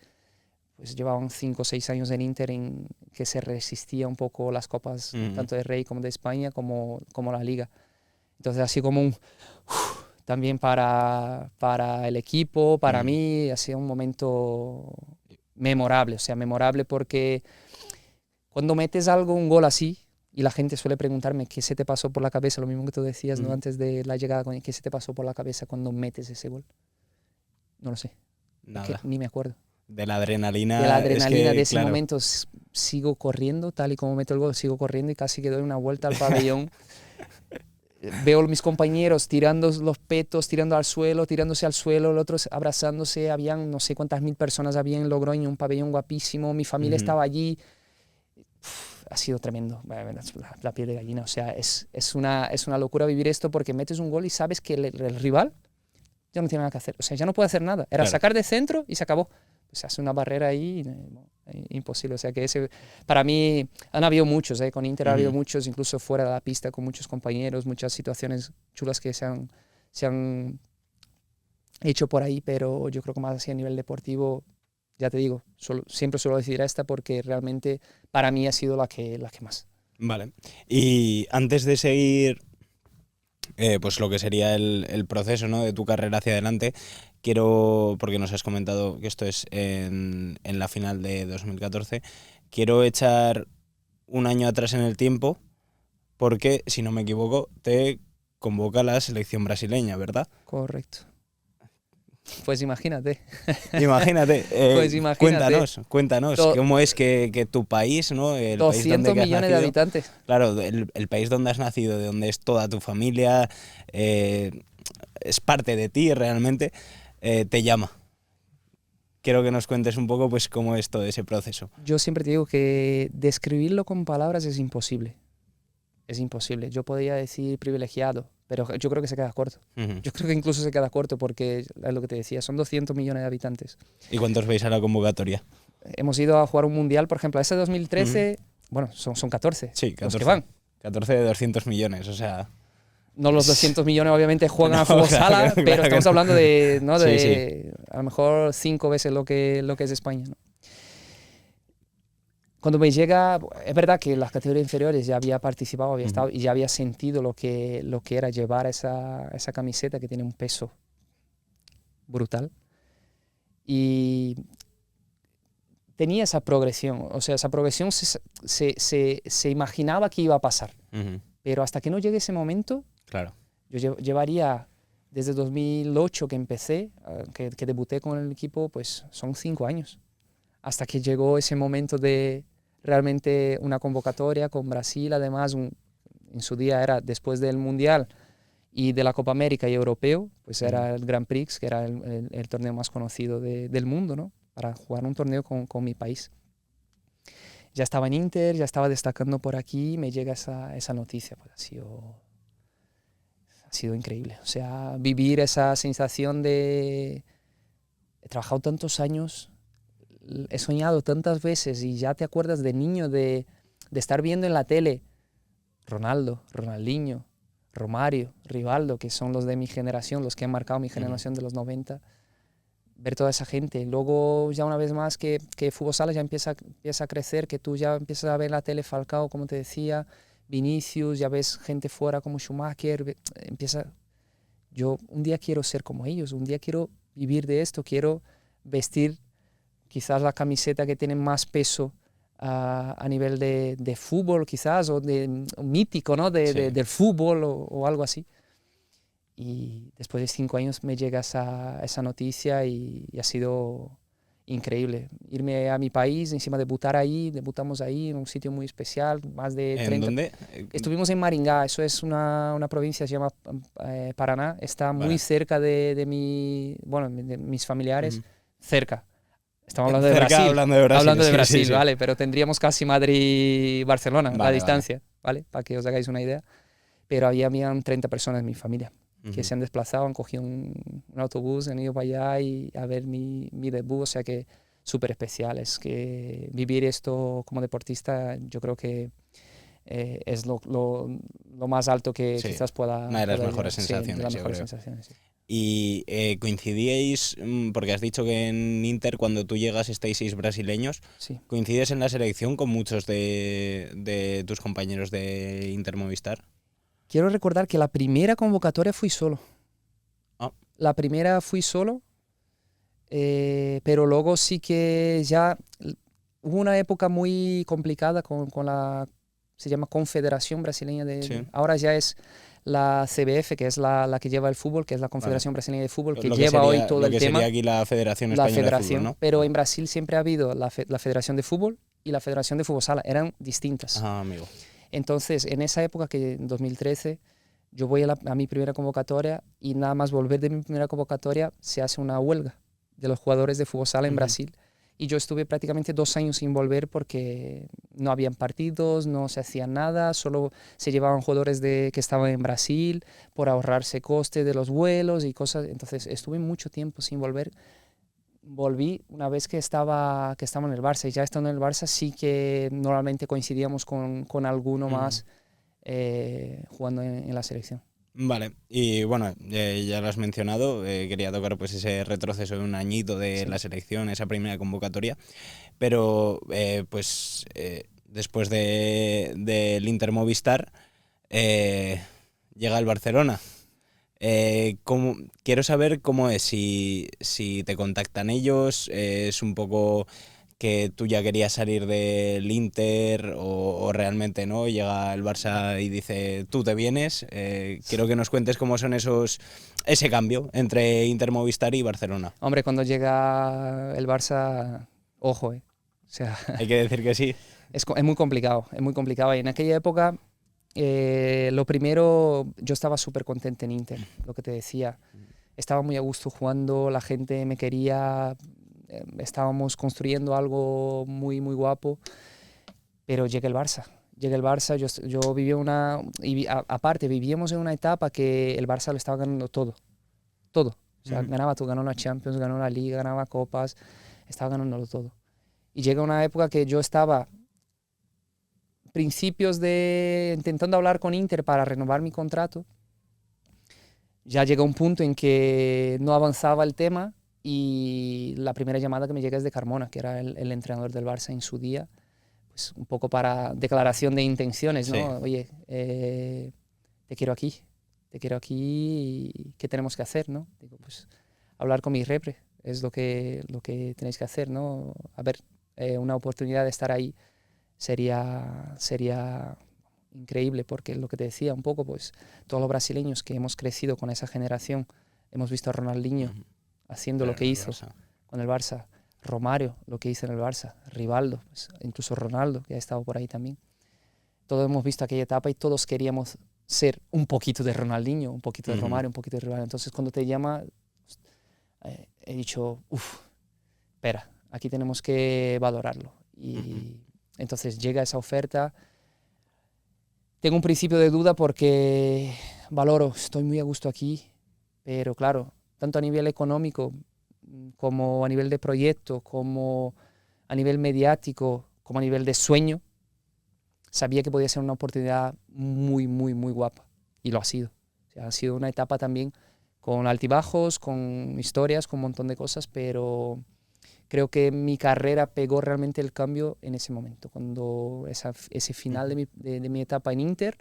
pues llevaban 5 o 6 años en Inter en que se resistía un poco las copas, tanto de Rey como de España, como la Liga. Entonces así como también para el equipo, para mí, ha sido un momento memorable, o sea, memorable porque cuando metes un gol así, y la gente suele preguntarme qué se te pasó por la cabeza, lo mismo que tú decías, ¿no? Antes de la llegada, qué se te pasó por la cabeza cuando metes ese gol. No lo sé. Nada. Es que ni me acuerdo. De la adrenalina. De la adrenalina de ese claro. momento sigo corriendo, tal y como meto el gol, sigo corriendo y casi que doy una vuelta al pabellón. Veo a mis compañeros tirando los petos, tirando al suelo, tirándose al suelo, los otros abrazándose. Habían no sé cuántas mil personas había en Logroño, un pabellón guapísimo. Mi familia estaba allí. Ha sido tremendo, la piel de gallina. O sea, es una locura vivir esto porque metes un gol y sabes que el rival ya no tiene nada que hacer. O sea, ya no puede hacer nada. Era sacar de centro y se acabó. Se hace una barrera ahí imposible. O sea, que para mí han habido muchos, con Inter ha habido muchos, incluso fuera de la pista, con muchos compañeros, muchas situaciones chulas que se han hecho por ahí, pero yo creo que más así a nivel deportivo, ya te digo, siempre suelo decir esta porque realmente para mí ha sido la que más. Vale. Y antes de seguir pues lo que sería el proceso, ¿no?, de tu carrera hacia adelante, quiero, porque nos has comentado que esto es en la final de 2014, quiero echar un año atrás en el tiempo porque, si no me equivoco, te convoca la selección brasileña, ¿verdad? Correcto. Pues imagínate. Imagínate. Pues imagínate. Cuéntanos, ¿cómo es que tu país, ¿no? El 200 país donde millones has nacido, de habitantes. Claro, el país donde has nacido, de donde es toda tu familia, es parte de ti realmente, te llama. Quiero que nos cuentes un poco pues cómo es todo ese proceso. Yo siempre te digo que describirlo con palabras es imposible. Es imposible. Yo podría decir privilegiado, pero yo creo que se queda corto. Yo creo que incluso se queda corto porque, es lo que te decía, son 200 millones de habitantes. ¿Y cuántos veis a la convocatoria? Hemos ido a jugar un mundial, por ejemplo, ese 2013, bueno, son 14. Sí, 14. Los que van. 14 de 200 millones, o sea... No los 200 millones obviamente juegan a fútbol sala, pero estamos hablando de, ¿no? de a lo mejor 5 veces lo que es España, ¿no? Cuando me llega, es verdad que en las categorías inferiores ya había participado, había estado y ya había sentido lo que era llevar esa camiseta que tiene un peso brutal. Y tenía esa progresión, o sea, esa progresión se imaginaba que iba a pasar. Pero hasta que no llegue ese momento, claro, yo llevaría desde 2008 que empecé, que debuté con el equipo, pues son 5 años. Hasta que llegó ese momento de realmente una convocatoria con Brasil, además en su día era después del Mundial y de la Copa América y Europeo, pues era el Grand Prix, que era el torneo más conocido del mundo, ¿no? Para jugar un torneo con mi país. ya estaba en Inter, ya estaba destacando por aquí, me llega esa noticia. Pues ha sido increíble. O sea, vivir esa sensación de... He trabajado tantos años, he soñado tantas veces y ya te acuerdas de niño de estar viendo en la tele Ronaldo, Ronaldinho, Romario, Rivaldo, que son los de mi generación, los que han marcado mi generación de los 90, ver toda esa gente. Luego ya una vez más que Fútbol Sala ya empieza a crecer, que tú ya empiezas a ver la tele Falcao, como te decía, Vinicius, ya ves gente fuera como Schumacher, yo un día quiero ser como ellos, un día quiero vivir de esto, quiero vestir quizás la camiseta que tiene más peso a nivel de fútbol quizás, o mítico, ¿no? Del fútbol o algo así. Y después de 5 años me llega esa noticia y ha sido increíble. Irme a mi país, encima debutamos ahí en un sitio muy especial, más de 30. ¿En dónde? Estuvimos en Maringá, eso es una provincia, se llama Paraná, está muy cerca de mis familiares, cerca. Estamos hablando de Brasil. Hablando de Brasil, sí. ¿vale? Pero tendríamos casi Madrid-Barcelona, la distancia, ¿vale? Para que os hagáis una idea. Pero habían 30 personas en mi familia que se han desplazado, han cogido un autobús, han ido para allá y a ver mi debut, o sea que súper especial. Es que vivir esto como deportista yo creo que es lo más alto que quizás pueda... Una de las mejores sensaciones, yo creo. Sí. Y coincidíais, porque has dicho que en Inter cuando tú llegas estáis 6 brasileños, Sí. ¿coincides en la selección con muchos de tus compañeros de Inter Movistar? Quiero recordar que la primera convocatoria fui solo. Ah. La primera fui solo, pero luego sí que ya hubo una época muy complicada con la, se llama Confederación Brasileña de... Ahora ya es la CBF, que es la que lleva el fútbol, que es la Confederación Brasileña de Fútbol, que lleva hoy todo el tema. Lo que sería aquí la Federación Española de Fútbol, ¿no? Pero en Brasil siempre ha habido la Federación de Fútbol y la Federación de Fútbol Sala, eran distintas. Ah, amigo. Entonces, en esa época, que en 2013, yo voy a mi primera convocatoria y nada más volver de mi primera convocatoria se hace una huelga de los jugadores de fútbol sala en Brasil. Y yo estuve prácticamente 2 años sin volver porque no habían partidos, no se hacía nada, solo se llevaban jugadores que estaban en Brasil por ahorrarse costes de los vuelos y cosas. Entonces, estuve mucho tiempo sin volver. Volví una vez que estaba en el Barça, y ya estando en el Barça sí que normalmente coincidíamos con alguno más jugando en la selección. Vale, y bueno, ya lo has mencionado, quería tocar pues ese retroceso de un añito de la selección, esa primera convocatoria, pero después del Inter Movistar llega el Barcelona. Quiero saber cómo es, si te contactan ellos, es un poco que tú ya querías salir del Inter o realmente no, llega el Barça y dice tú te vienes. Quiero que nos cuentes cómo son ese cambio entre Inter Movistar y Barcelona. Hombre, cuando llega el Barça, ojo, o sea, hay que decir que sí. Es muy complicado, y en aquella época lo primero, yo estaba súper contento en Inter, lo que te decía. Estaba muy a gusto jugando, la gente me quería, estábamos construyendo algo muy, muy guapo, pero llega el Barça. Yo viví aparte, vivíamos en una etapa que el Barça lo estaba ganando todo. O sea, ganó la Champions, ganó la Liga, ganaba copas, estaba ganándolo todo. Y llega una época que yo estaba principios de intentando hablar con Inter para renovar mi contrato. Ya llega un punto en que no avanzaba el tema y la primera llamada que me llega es de Carmona, que era el entrenador del Barça en su día, pues un poco para declaración de intenciones, ¿no? Sí. Oye, te quiero aquí y ¿qué tenemos que hacer, no? Digo, pues hablar con mi repre, es lo que tenéis que hacer, ¿no? A ver, una oportunidad de estar ahí sería increíble, porque lo que te decía un poco, pues todos los brasileños que hemos crecido con esa generación, hemos visto a Ronaldinho haciendo lo que hizo con el Barça, Romario lo que hizo en el Barça, Rivaldo, pues, incluso Ronaldo, que ha estado por ahí también. Todos hemos visto aquella etapa y todos queríamos ser un poquito de Ronaldinho, un poquito de Romario, un poquito de Rivaldo. Entonces cuando te llama, he dicho, espera, aquí tenemos que valorarlo. Y Entonces llega esa oferta. Tengo un principio de duda porque valoro, estoy muy a gusto aquí, pero claro, tanto a nivel económico como a nivel de proyecto, como a nivel mediático, como a nivel de sueño, sabía que podía ser una oportunidad muy, muy, muy guapa. Y lo ha sido. O sea, ha sido una etapa también con altibajos, con historias, con un montón de cosas, pero creo que mi carrera pegó realmente el cambio en ese momento, cuando ese final de mi etapa en Inter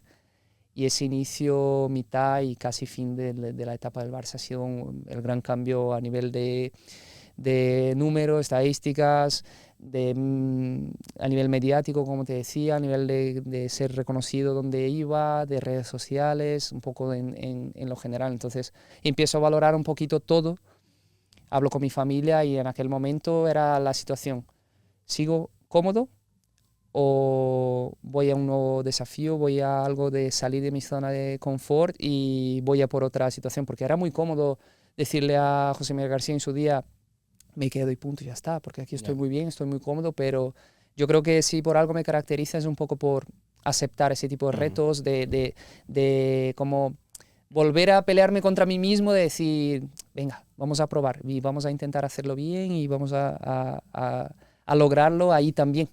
y ese inicio, mitad y casi fin de la etapa del Barça ha sido el gran cambio a nivel de números, estadísticas, a nivel mediático, como te decía, a nivel de ser reconocido donde iba, de redes sociales, un poco en lo general. Entonces empiezo a valorar un poquito todo, hablo con mi familia y en aquel momento era la situación, ¿sigo cómodo o voy a un nuevo desafío, voy a algo de salir de mi zona de confort y voy a por otra situación? Porque era muy cómodo decirle a José Miguel García en su día, me quedo y punto, y ya está, porque aquí estoy muy bien, estoy muy cómodo, pero yo creo que si por algo me caracteriza es un poco por aceptar ese tipo de retos, de como volver a pelearme contra mí mismo, de decir, venga, vamos a probar y vamos a intentar hacerlo bien y vamos a lograrlo ahí también.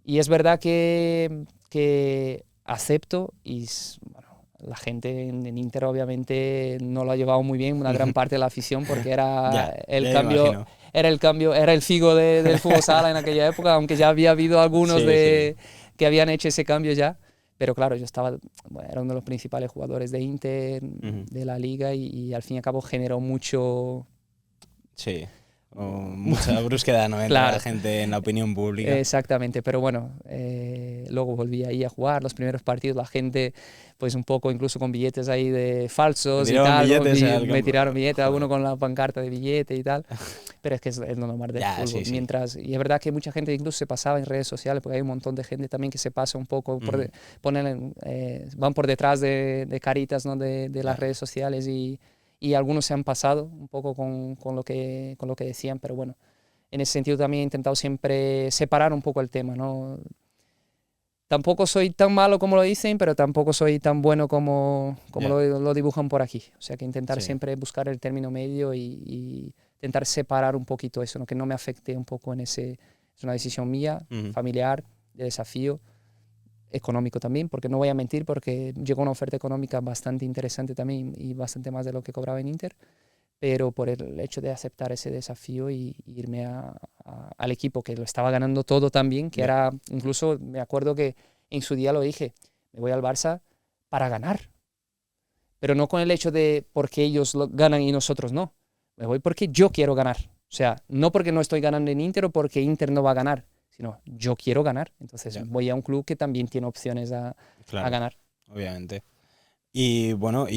Y es verdad que acepto y bueno, la gente en Inter obviamente no lo ha llevado muy bien, una gran parte de la afición, porque era el cambio, era el Figo del fútbol sala en aquella época, aunque ya había habido algunos que habían hecho ese cambio ya. Pero claro, yo bueno, era uno de los principales jugadores de Inter, de la liga, y al fin y al cabo generó mucho... Sí, mucha brusquedad, ¿no? Entre la gente, en la opinión pública. Exactamente, pero bueno, luego volví ahí a jugar los primeros partidos, la gente pues un poco incluso con billetes ahí de falsos y tal, me tiraron billetes, alguno con la pancarta de billete y tal, pero es que es lo normal del fútbol. Sí. Mientras, y es verdad que mucha gente incluso se pasaba en redes sociales, porque hay un montón de gente también que se pasa un poco, van por detrás de caritas, ¿no? de las redes sociales, y algunos se han pasado un poco con lo que decían, pero bueno, en ese sentido también he intentado siempre separar un poco el tema, ¿no? Tampoco soy tan malo como lo dicen, pero tampoco soy tan bueno como lo dibujan por aquí. O sea, que intentar siempre buscar el término medio y intentar separar un poquito eso, ¿no? Que no me afecte un poco en ese... Es una decisión mía, familiar, de desafío, económico también, porque no voy a mentir, porque llegó una oferta económica bastante interesante también y bastante más de lo que cobraba en Inter, pero por el hecho de aceptar ese desafío y irme al equipo que lo estaba ganando todo también, que era, incluso me acuerdo que en su día lo dije, me voy al Barça para ganar, pero no con el hecho de porque ellos lo ganan y nosotros no, me voy porque yo quiero ganar, o sea, no porque no estoy ganando en Inter o porque Inter no va a ganar, sino yo quiero ganar, entonces voy a un club que también tiene opciones a ganar. Obviamente. Y bueno,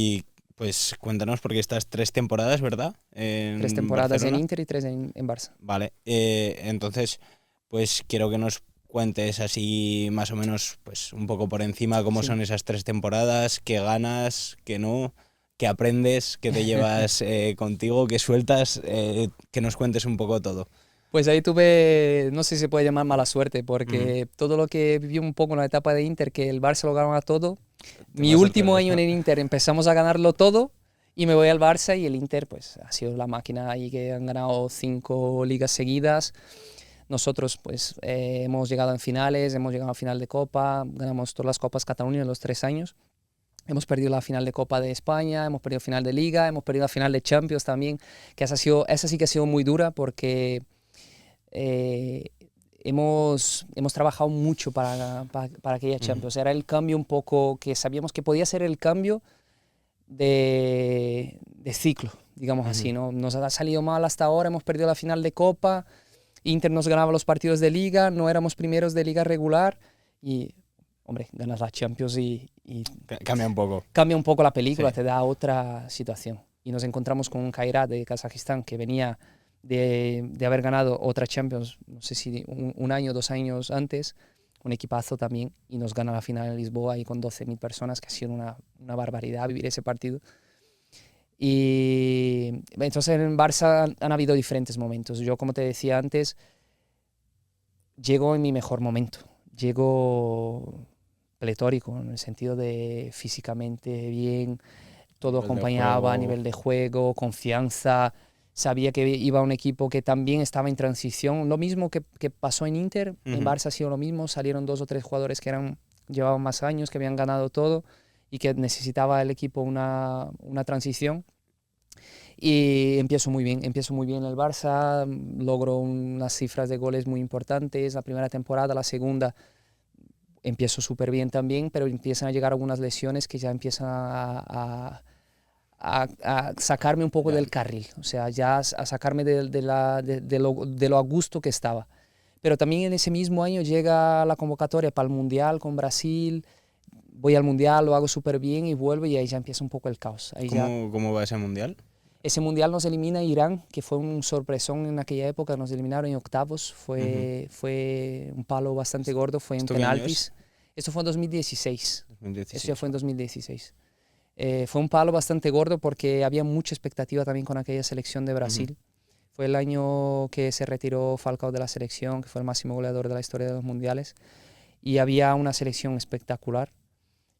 pues cuéntanos, porque estas 3 temporadas, ¿verdad? 3 temporadas Barcelona. En Inter y 3 en Barça. Vale, entonces pues quiero que nos cuentes así más o menos, pues un poco por encima cómo son esas 3 temporadas, qué ganas, qué no, qué aprendes, qué te llevas contigo, qué sueltas, que nos cuentes un poco todo. Pues ahí tuve, no sé si se puede llamar mala suerte, porque todo lo que viví un poco en la etapa de Inter, que el Barça lo ganaba todo, mi último año en el Inter empezamos a ganarlo todo y me voy al Barça y el Inter pues ha sido la máquina ahí que han ganado 5 ligas seguidas. Nosotros pues hemos llegado en finales, hemos llegado a final de Copa, ganamos todas las Copas Cataluña en los 3 años. Hemos perdido la final de Copa de España, hemos perdido final de Liga, hemos perdido la final de Champions también, que esa sí que ha sido muy dura porque... hemos trabajado mucho para aquella Champions. Era el cambio un poco que sabíamos que podía ser el cambio de ciclo, digamos así, ¿no? Nos ha salido mal hasta ahora, hemos perdido la final de Copa, Inter nos ganaba los partidos de Liga, no éramos primeros de Liga regular y, hombre, ganas la Champions y cambia un poco. Cambia un poco la película, te da otra situación. Y nos encontramos con un Kairat de Kazajistán que venía de haber ganado otra Champions, no sé si un año, 2 años antes, un equipazo también, y nos gana la final en Lisboa y con 12.000 personas, que ha sido una barbaridad vivir ese partido. Y entonces en Barça han habido diferentes momentos. Yo, como te decía antes, llego en mi mejor momento. Llego pletórico, en el sentido de físicamente bien, todo Nivel de acompañaba a juego. nivel de juego, confianza. Sabía que iba a un equipo que también estaba en transición. Lo mismo que pasó en Inter, en Barça ha sido lo mismo. Salieron 2 o 3 jugadores que llevaban más años, que habían ganado todo y que necesitaba el equipo una transición. Y empiezo muy bien en el Barça, logro unas cifras de goles muy importantes. La primera temporada, la segunda empiezo súper bien también, pero empiezan a llegar algunas lesiones que ya empiezan a sacarme un poco Ya. del carril, o sea, ya a sacarme de lo a gusto que estaba. Pero también en ese mismo año llega la convocatoria para el Mundial con Brasil, voy al Mundial, lo hago súper bien y vuelvo y ahí ya empieza un poco el caos. Ahí ya, ¿Cómo va ese mundial? ese Mundial nos elimina Irán, que fue un sorpresón en aquella época, nos eliminaron en octavos, fue un palo bastante gordo, fue en ¿Esto qué año es? penaltis. Esto fue en 2016. 2016. Eso ya fue en 2016. Fue un palo bastante gordo porque había mucha expectativa también con aquella selección de Brasil. Fue el año que se retiró Falcao de la selección, que fue el máximo goleador de la historia de los mundiales. Y había una selección espectacular,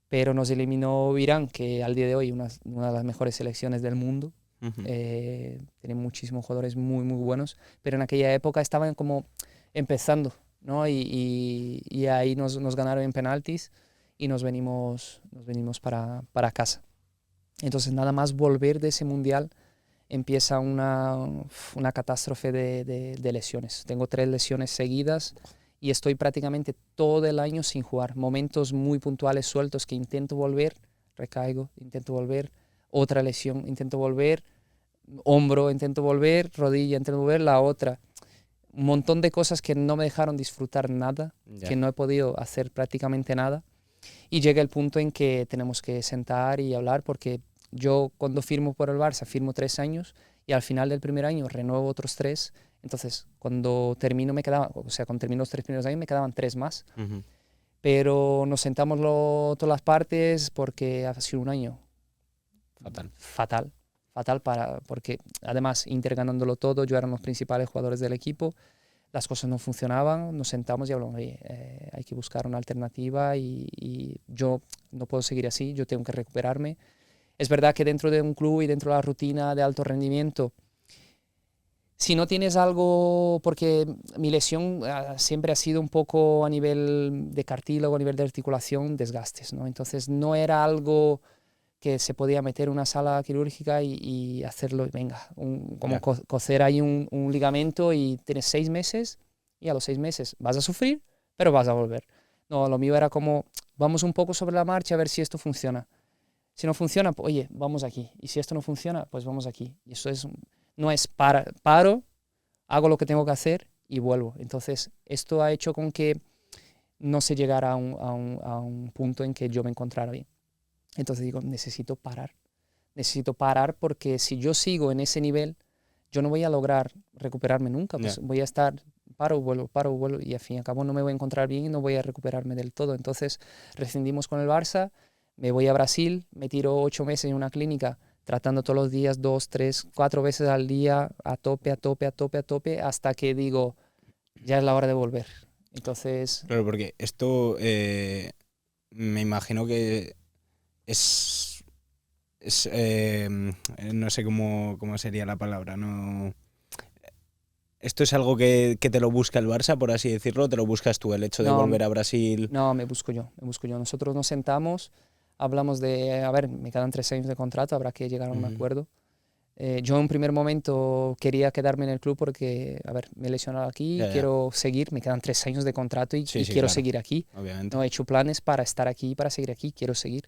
pero nos eliminó Irán, que al día de hoy es una de las mejores selecciones del mundo. Tiene muchísimos jugadores muy, muy buenos, pero en aquella época estaban como empezando, ¿no? Y ahí nos ganaron en penaltis y nos venimos para casa. Entonces, nada más volver de ese mundial, empieza una catástrofe de lesiones. Tengo 3 lesiones seguidas y estoy prácticamente todo el año sin jugar. Momentos muy puntuales sueltos que intento volver, recaigo, intento volver, otra lesión, intento volver, hombro, intento volver, rodilla, intento volver, la otra. Un montón de cosas que no me dejaron disfrutar nada, que no he podido hacer prácticamente nada. Y llega el punto en que tenemos que sentar y hablar porque yo cuando firmo por el Barça firmo 3 años y al final del primer año renuevo otros 3. Entonces, cuando termino cuando termino los 3 primeros años me quedaban 3 más. Pero nos sentamos todas las partes porque ha sido un año fatal porque además Inter ganándolo todo, yo era uno de los principales jugadores del equipo. Las cosas no funcionaban, nos sentamos y hablamos, hay que buscar una alternativa y yo no puedo seguir así, yo tengo que recuperarme. Es verdad que dentro de un club y dentro de la rutina de alto rendimiento, si no tienes algo, porque mi lesión siempre ha sido un poco a nivel de cartílago, a nivel de articulación, desgastes, ¿no? Entonces no era algo que se podía meter en una sala quirúrgica y hacerlo, venga, coser ahí un ligamento y tienes 6 meses y a los 6 meses vas a sufrir, pero vas a volver. No, lo mío era como, vamos un poco sobre la marcha a ver si esto funciona. Si no funciona, pues, oye, vamos aquí. Y si esto no funciona, pues vamos aquí. Y eso no es paro, hago lo que tengo que hacer y vuelvo. Entonces, esto ha hecho con que no se llegara a un punto en que yo me encontrara bien. Entonces digo, necesito parar porque si yo sigo en ese nivel, yo no voy a lograr recuperarme nunca, pues voy a estar, paro, vuelvo, y al fin y al cabo no me voy a encontrar bien y no voy a recuperarme del todo. Entonces rescindimos con el Barça, me voy a Brasil, me tiro 8 meses en una clínica, tratando todos los días 2, 3, 4 veces al día, a tope, hasta que digo, ya es la hora de volver. Entonces... Claro, porque esto me imagino que no sé cómo sería la palabra, no. ¿Esto es algo que te lo busca el Barça, por así decirlo? ¿Te lo buscas tú, el hecho de volver a Brasil? No, me busco yo. Nosotros nos sentamos, hablamos de, a ver, me quedan 3 años de contrato, habrá que llegar a un acuerdo. Yo en un primer momento quería quedarme en el club porque, a ver, me he lesionado aquí, quiero seguir, me quedan 3 años de contrato y quiero seguir aquí. Obviamente. No he hecho planes para estar aquí, para seguir aquí, quiero seguir.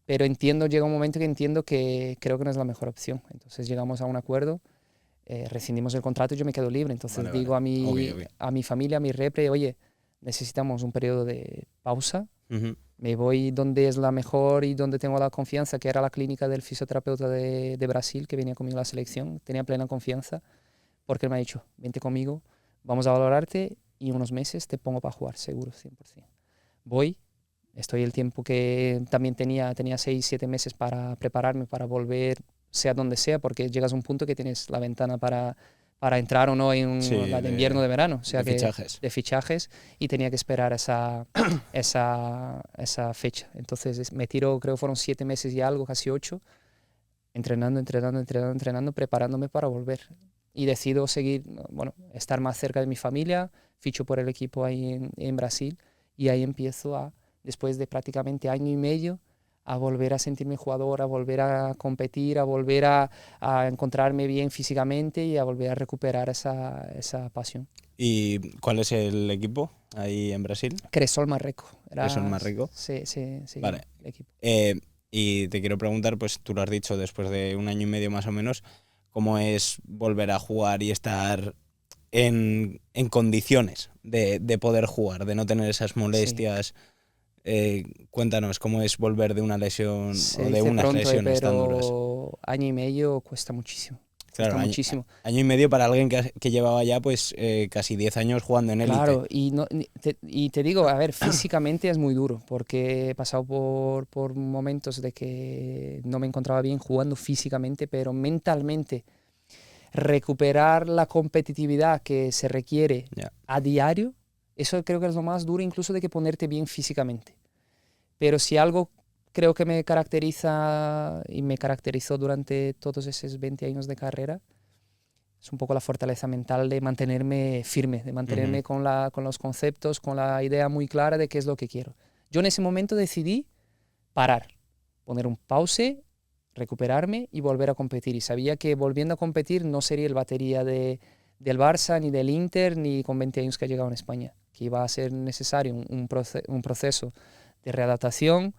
Pero llega un momento que entiendo que creo que no es la mejor opción. Entonces llegamos a un acuerdo, rescindimos el contrato y yo me quedo libre. Entonces digo a mi familia, a mi repre, oye, necesitamos un periodo de pausa. Me voy donde es la mejor y donde tengo la confianza, que era la clínica del fisioterapeuta de Brasil, que venía conmigo a la selección. Tenía plena confianza porque él me ha dicho, vente conmigo, vamos a valorarte y unos meses te pongo para jugar, seguro, 100%. Voy. Estoy el tiempo que también tenía 6, 7 meses para prepararme, para volver, sea donde sea, porque llegas a un punto que tienes la ventana para para entrar o no en Sí, la de invierno de verano, o sea de que fichajes. de fichajes, y tenía que esperar esa fecha. Entonces me tiro, creo que fueron 7 meses y algo, casi 8, entrenando, preparándome para volver. Y decido seguir, bueno, estar más cerca de mi familia, ficho por el equipo ahí en Brasil, y ahí empiezo después de prácticamente año y medio, a volver a sentirme jugador, a volver a competir, a volver a encontrarme bien físicamente y a volver a recuperar esa pasión. ¿Y cuál es el equipo ahí en Brasil? Cresol Marreco. Cresol Marreco. Sí, vale. El equipo. Y te quiero preguntar, pues tú lo has dicho, después de un año y medio más o menos, ¿cómo es volver a jugar y estar en condiciones de poder jugar, de no tener esas molestias? Cuéntanos, ¿cómo es volver de una lesión Se o de dice unas pronto, lesiones tan duras? pero año y medio cuesta muchísimo. Claro, Cuesta muchísimo. año y medio para alguien que llevaba ya pues casi 10 años jugando en élite. Claro, y te digo, a ver, físicamente es muy duro, porque he pasado por momentos de que no me encontraba bien jugando físicamente, pero mentalmente recuperar la competitividad que se requiere a diario, eso creo que es lo más duro incluso de que ponerte bien físicamente. Pero si algo creo que me caracteriza y me caracterizó durante todos esos 20 años de carrera, es un poco la fortaleza mental de mantenerme firme, de mantenerme con los conceptos, con la idea muy clara de qué es lo que quiero. Yo en ese momento decidí parar, poner un pause, recuperarme y volver a competir. Y sabía que volviendo a competir no sería el batería del Barça, ni del Inter, ni con 20 años que ha llegado en España, que iba a ser necesario un proceso de readaptación,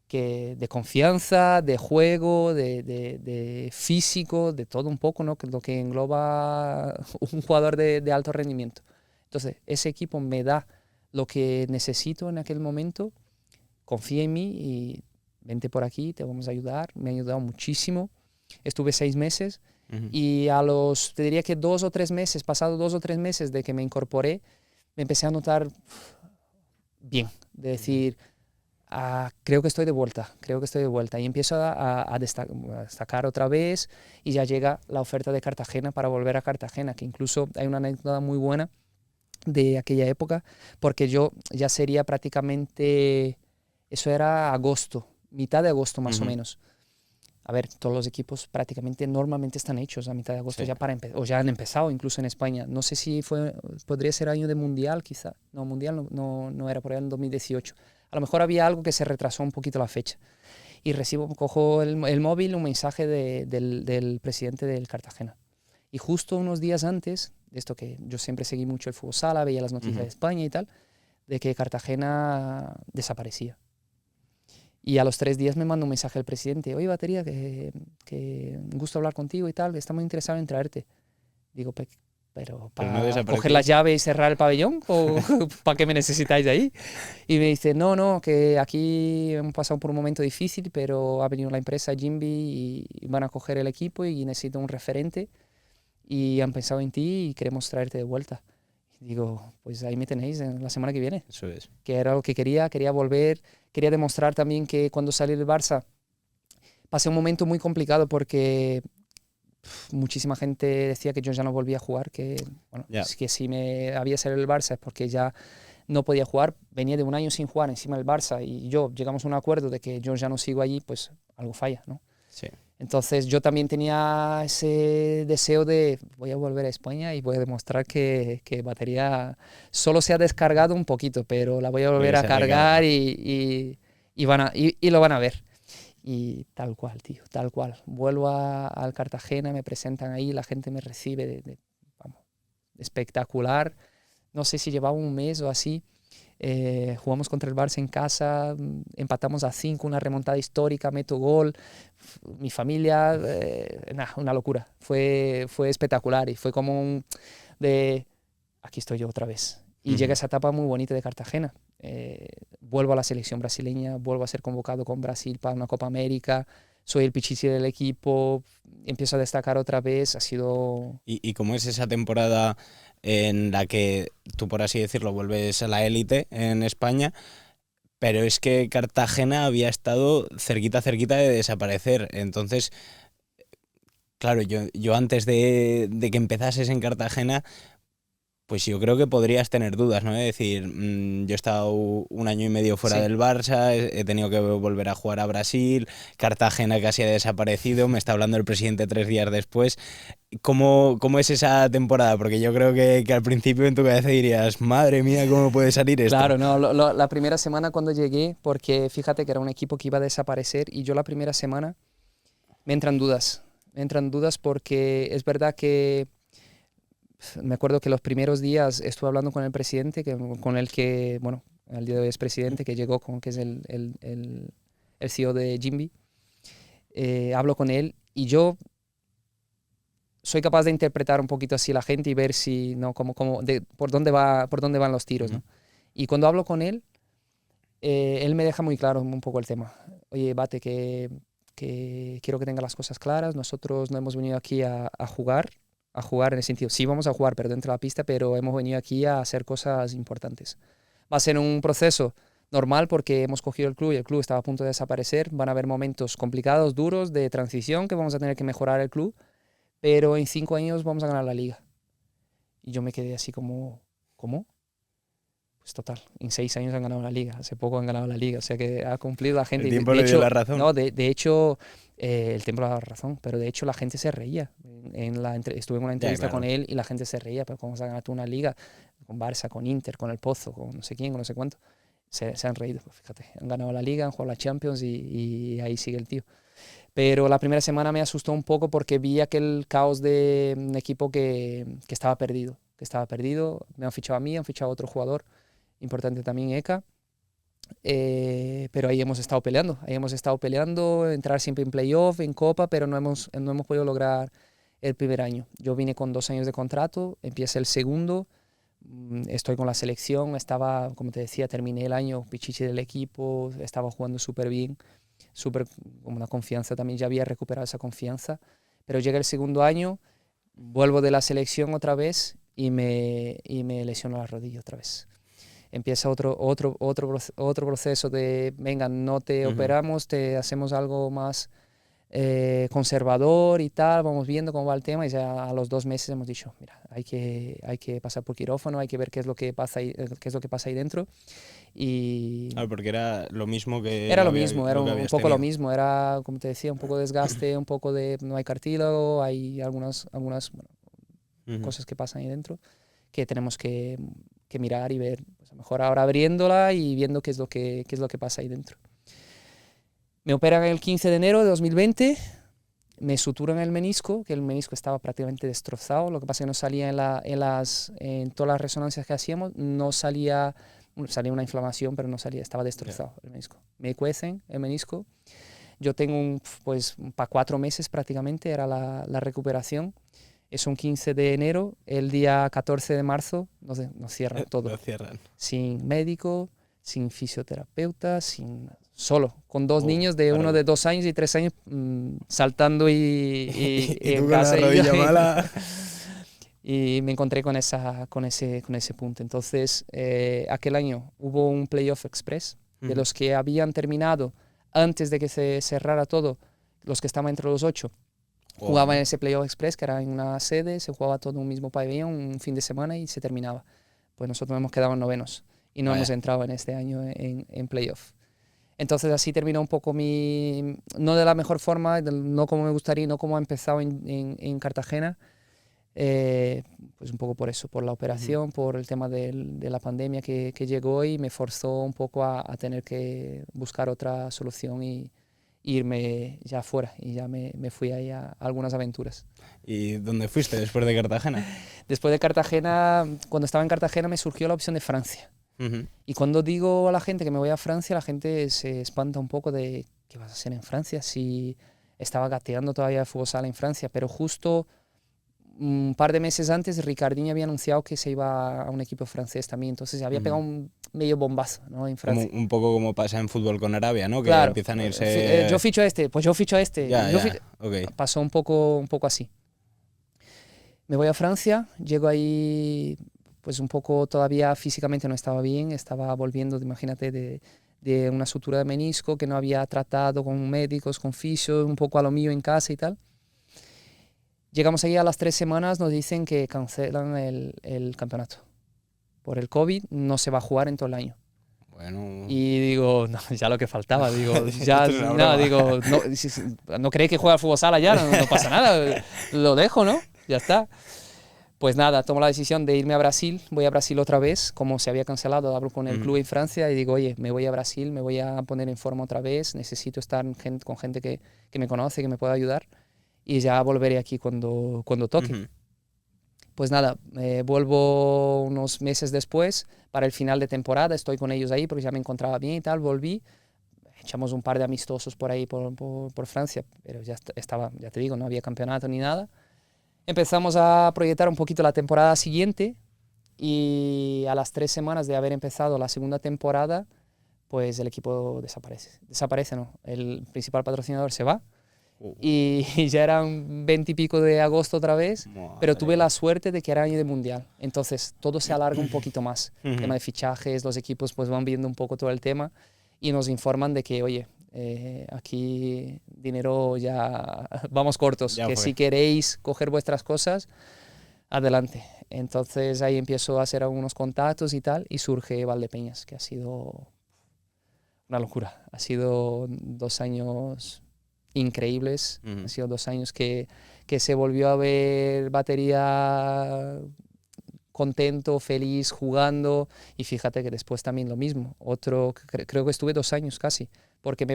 de confianza, de juego, de físico, de todo un poco, ¿no? Lo que engloba un jugador de alto rendimiento. Entonces, ese equipo me da lo que necesito en aquel momento, confía en mí y vente por aquí, te vamos a ayudar. Me ha ayudado muchísimo. Estuve 6 meses y te diría que 2 o 3 meses, pasado 2 o 3 meses de que me incorporé, me empecé a notar bien, de decir... creo que estoy de vuelta. Y empiezo a destacar otra vez y ya llega la oferta de Cartagena para volver a Cartagena, que incluso hay una anécdota muy buena de aquella época, porque yo ya sería prácticamente, eso era agosto, mitad de agosto más o menos. A ver, todos los equipos prácticamente normalmente están hechos a mitad de agosto ya o ya han empezado incluso en España. No sé si podría ser año de Mundial quizá. No, Mundial no era por ahí en 2018. A lo mejor había algo que se retrasó un poquito la fecha. Y cojo el móvil, un mensaje del presidente del Cartagena. Y justo unos días antes, de esto que yo siempre seguí mucho el fútbol sala, veía las noticias de España y tal, de que Cartagena desaparecía. Y a los 3 días me manda un mensaje el presidente: oye, batería, que un gusto hablar contigo y tal, estamos interesados en traerte. Digo, pero ¿para no coger las llaves y cerrar el pabellón? ¿O para qué me necesitáis ahí? Y me dice, no, que aquí hemos pasado por un momento difícil, pero ha venido la empresa Jimby y van a coger el equipo y necesito un referente y han pensado en ti y queremos traerte de vuelta. Y digo, pues ahí me tenéis la semana que viene. Eso es. Que era lo que quería volver, quería demostrar también que cuando salí del Barça pasé un momento muy complicado porque muchísima gente decía que yo ya no volvía a jugar, que si me había salido del Barça es porque ya no podía jugar. Venía de un año sin jugar encima del Barça y llegamos a un acuerdo de que yo ya no sigo allí, pues algo falla, ¿no? Sí. Entonces yo también tenía ese deseo de voy a volver a España y voy a demostrar que batería solo se ha descargado un poquito, pero la voy a volver a cargar y lo van a ver. Y tal cual, tío, tal cual. Vuelvo al Cartagena, me presentan ahí, la gente me recibe espectacular. No sé si llevaba un mes o así. Jugamos contra el Barça en casa, empatamos a 5, una remontada histórica, meto gol. Mi familia, una locura. Fue espectacular y fue como aquí estoy yo otra vez. Y llega esa etapa muy bonita de Cartagena. Vuelvo a la selección brasileña, vuelvo a ser convocado con Brasil para una Copa América, soy el pichichi del equipo, empiezo a destacar otra vez, ha sido... ¿Y cómo es esa temporada en la que tú, por así decirlo, vuelves a la élite en España, pero es que Cartagena había estado cerquita de desaparecer? Entonces, Claro, yo antes de que empezases en Cartagena, pues yo creo que podrías tener dudas, ¿no? Es decir, yo he estado 1 año y medio fuera Sí, del Barça, he tenido que volver a jugar a Brasil, Cartagena casi ha desaparecido, me está hablando el presidente 3 días después. ¿Cómo es esa temporada? Porque yo creo que al principio en tu cabeza dirías, madre mía, ¿cómo puede salir esto? claro, no, la primera semana cuando llegué, porque fíjate que era un equipo que iba a desaparecer y yo la primera semana me entran dudas porque es verdad que me acuerdo que los primeros días estuve hablando con el presidente, con el que, bueno, al día de hoy es presidente, que llegó con, que es el CEO de Jimby. Hablo con él y yo soy capaz de interpretar un poquito así la gente y ver si, ¿no? Por dónde van los tiros, ¿no? Y cuando hablo con él me deja muy claro un poco el tema. Oye, Bate, que quiero que tenga las cosas claras. Nosotros no hemos venido aquí a jugar en el sentido, sí vamos a jugar, pero dentro de la pista, pero hemos venido aquí a hacer cosas importantes. Va a ser un proceso normal porque hemos cogido el club y el club estaba a punto de desaparecer. Van a haber momentos complicados, duros, de transición, que vamos a tener que mejorar el club, pero en 5 años vamos a ganar la liga. Y yo me quedé así como, ¿cómo? Pues total, en 6 años han ganado la liga, hace poco han ganado la liga, o sea que ha cumplido la gente. El Y tiempo de le dio hecho, la razón. no, de hecho, el tiempo le ha dado razón, pero de hecho la gente se reía. Estuve en una entrevista con él y la gente se reía, pero ¿cómo vas a ganar tú una liga con Barça, con Inter, con el Pozo, con no sé quién, con no sé cuánto? Se han reído, pues fíjate, han ganado la liga, han jugado la Champions y ahí sigue el tío. Pero la primera semana me asustó un poco porque vi aquel caos de un equipo que estaba perdido, me han fichado a mí, han fichado a otro jugador importante también, Eka. Pero ahí hemos estado peleando, entrar siempre en playoff, en Copa, pero no hemos podido lograr el primer año. Yo vine con 2 años de contrato, empieza el segundo, estoy con la selección, estaba, como te decía, terminé el año pichichi del equipo, estaba jugando súper bien, súper con una confianza también, ya había recuperado esa confianza, pero llega el segundo año, vuelvo de la selección otra vez y me lesiono la rodilla otra vez. Empieza otro proceso de, venga, no te operamos, te hacemos algo más conservador y tal, vamos viendo cómo va el tema y ya a los 2 meses hemos dicho, mira, hay que pasar por quirófano, hay que ver qué es lo que pasa ahí dentro. Y Porque era lo mismo que era lo lo había- mismo, era lo que un habías poco lo tenido. mismo, era, como te decía, un poco de desgaste, un poco de, no hay cartílago, hay algunas bueno, Ujú. cosas que pasan ahí dentro que tenemos que mirar y ver, pues a lo mejor ahora abriéndola y viendo qué es lo que pasa ahí dentro. Me operan el 15 de enero de 2020, me suturan el menisco, que el menisco estaba prácticamente destrozado, lo que pasa es que no salía en todas las resonancias que hacíamos, no salía, salía una inflamación, pero no salía, estaba destrozado el menisco. Me cuecen el menisco, yo tengo pues para 4 meses prácticamente, era la recuperación. Es un 15 de enero, el día 14 de marzo nos cierran todo. Lo cierran. Sin médico, sin fisioterapeuta, solo, con 2 niños, uno Claro. de 2 años y 3 años, saltando Y en tú con la casa. rodilla mala. Y me encontré con ese punto. Entonces, aquel año hubo un playoff express de los que habían terminado antes de que se cerrara todo, los que estaban entre los 8 jugaban en ese Playoff Express, que era en una sede, se jugaba todo en un mismo pabellón, un fin de semana y se terminaba. Pues nosotros hemos quedado en novenos y no Vaya. hemos entrado en este año en playoff. Entonces así terminó un poco no de la mejor forma, no como me gustaría, no como ha empezado en Cartagena, pues un poco por eso, por la operación, por el tema de la pandemia que llegó y me forzó un poco a tener que buscar otra solución y irme ya afuera y ya me fui ahí a algunas aventuras. ¿Y dónde fuiste después de Cartagena? Después de Cartagena, cuando estaba en Cartagena me surgió la opción de Francia. Y cuando digo a la gente que me voy a Francia, la gente se espanta un poco de ¿qué vas a hacer en Francia? Si estaba gateando todavía el fútbol sala en Francia, pero justo un par de meses antes Ricardinho había anunciado que se iba a un equipo francés también, entonces había pegado un medio bombazo, ¿no? En Francia. Un poco como pasa en fútbol con Arabia, ¿no? Que Claro, empiezan a irse... yo ficho a este, pues yo ficho a este. Okay. Pasó un poco así. Me voy a Francia, llego ahí, pues un poco todavía físicamente no estaba bien, estaba volviendo, imagínate, de una sutura de menisco que no había tratado con médicos, con fisios, un poco a lo mío en casa y tal. Llegamos ahí a las 3 semanas, nos dicen que cancelan el campeonato. Por el COVID no se va a jugar en todo el año. Bueno. Y digo, no, ya lo que faltaba, digo, Esto es una broma. digo, no creéis que juega al fútbol sala ya, no pasa nada, lo dejo, ¿no? Ya está. Pues nada, tomo la decisión de irme a Brasil, voy a Brasil otra vez, como se había cancelado, hablo con el club en Francia y digo, oye, me voy a Brasil, me voy a poner en forma otra vez, necesito estar con gente que me conoce, que me pueda ayudar y ya volveré aquí cuando toque. Pues nada, vuelvo unos meses después para el final de temporada, estoy con ellos ahí porque ya me encontraba bien y tal, volví, echamos un par de amistosos por ahí por Francia, pero ya estaba, ya te digo, no había campeonato ni nada. Empezamos a proyectar un poquito la temporada siguiente y a las 3 semanas de haber empezado la segunda temporada, pues el equipo desaparece. Desaparece, ¿no? El principal patrocinador se va y ya eran 20 y pico de agosto otra vez, pero tuve la suerte de que era año de mundial. Entonces todo se alarga un poquito más. El tema de fichajes, los equipos pues van viendo un poco todo el tema y nos informan de que, oye, aquí dinero ya vamos cortos, Ya que fue. si queréis coger vuestras cosas, adelante. Entonces ahí empiezo a hacer algunos contactos y tal, y surge Valdepeñas, que ha sido una locura. Ha sido 2 años increíbles, han sido 2 años que se volvió a ver batería contento, feliz, jugando, y fíjate que después también lo mismo. Creo que estuve 2 años casi, porque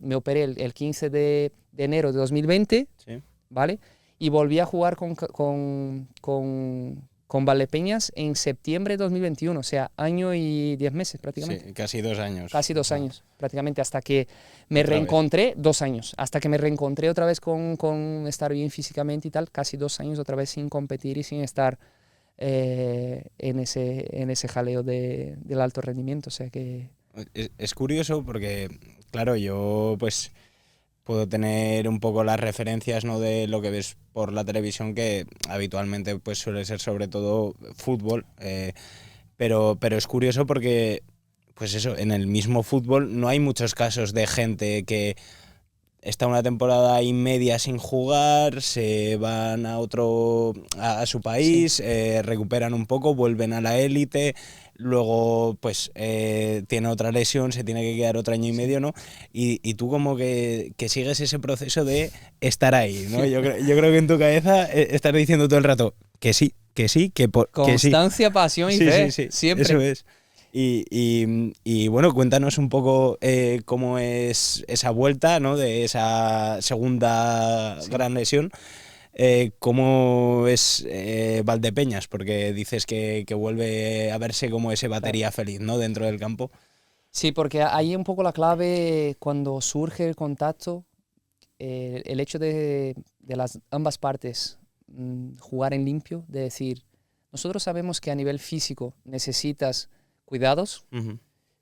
me operé el 15 de enero de 2020, Sí. ¿vale? Y volví a jugar con Valdepeñas en septiembre de 2021, o sea, año y 10 meses prácticamente. Sí, casi 2 años. Casi 2 años, prácticamente, hasta que me Otra reencontré, 2 años, hasta que me reencontré otra vez con estar bien físicamente y tal, casi 2 años otra vez sin competir y sin estar en ese jaleo del alto rendimiento, o sea que... Es curioso porque, claro, yo pues puedo tener un poco las referencias, ¿no?, de lo que ves por la televisión, que habitualmente pues suele ser sobre todo fútbol, pero es curioso porque, pues eso, en el mismo fútbol no hay muchos casos de gente que está una temporada y media sin jugar, se van a su país, Sí. recuperan un poco, vuelven a la élite, luego pues tiene otra lesión, se tiene que quedar otro año y medio, ¿no? Y tú como que sigues ese proceso de estar ahí, ¿no? Yo creo que en tu cabeza estás diciendo todo el rato que sí, que sí, que sí. Constancia, pasión y fe, Sí, siempre. eso es. Y bueno, cuéntanos un poco cómo es esa vuelta, ¿no?, de esa segunda gran lesión. ¿Cómo es Valdepeñas? Porque dices que vuelve a verse como ese batería feliz, ¿no?, dentro del campo. Sí, porque ahí un poco la clave cuando surge el contacto, el hecho de las ambas partes jugar en limpio, de decir, nosotros sabemos que a nivel físico necesitas cuidados,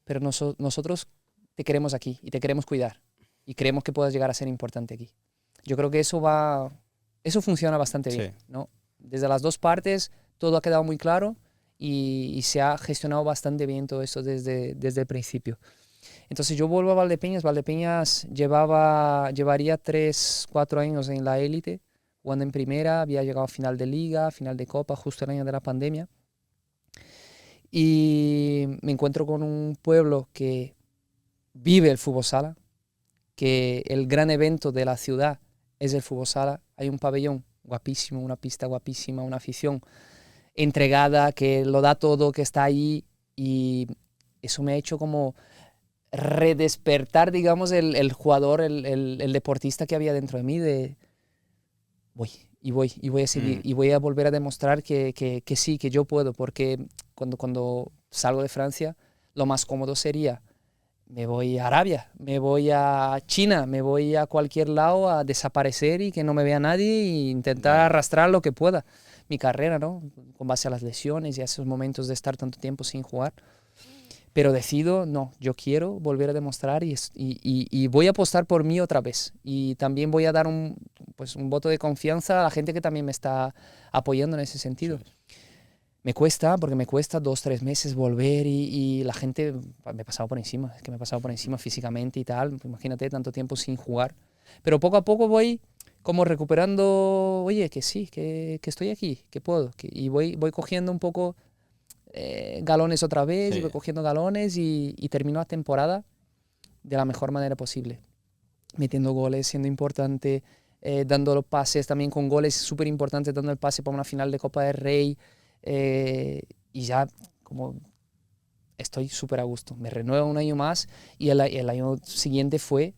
pero nosotros te queremos aquí y te queremos cuidar y creemos que puedas llegar a ser importante aquí. Yo creo que eso funciona bastante bien, ¿no? Desde las dos partes todo ha quedado muy claro y se ha gestionado bastante bien todo esto desde el principio. Entonces yo vuelvo a Valdepeñas. Valdepeñas llevaría 3-4 años en la élite, jugando en primera, había llegado a final de liga, final de copa, justo el año de la pandemia. Y me encuentro con un pueblo que vive el fútbol sala, que el gran evento de la ciudad es el fútbol sala. Hay un pabellón guapísimo, una pista guapísima, una afición entregada, que lo da todo, que está ahí, y eso me ha hecho como redespertar, digamos, el jugador, el deportista que había dentro de mí, de voy a seguir y voy a volver a demostrar que sí, que yo puedo, porque cuando salgo de Francia, lo más cómodo sería, me voy a Arabia, me voy a China, me voy a cualquier lado a desaparecer y que no me vea nadie e intentar arrastrar lo que pueda. Mi carrera, ¿no? Con base a las lesiones y a esos momentos de estar tanto tiempo sin jugar. Pero decido, no, yo quiero volver a demostrar y voy a apostar por mí otra vez. Y también voy a dar un voto de confianza a la gente que también me está apoyando en ese sentido. Sí. Me cuesta 2-3 meses volver y la gente me ha pasado por encima. Es que me ha pasado por encima físicamente y tal. Imagínate, tanto tiempo sin jugar. Pero poco a poco voy como recuperando, oye, que sí, que estoy aquí, que puedo. Y voy cogiendo un poco galones otra vez, Sí. y voy cogiendo galones y termino la temporada de la mejor manera posible. Metiendo goles, siendo importante, dando los pases también con goles súper importantes, dando el pase para una final de Copa del Rey. Y ya como estoy súper a gusto. Me renuevo un año más y el año siguiente fue,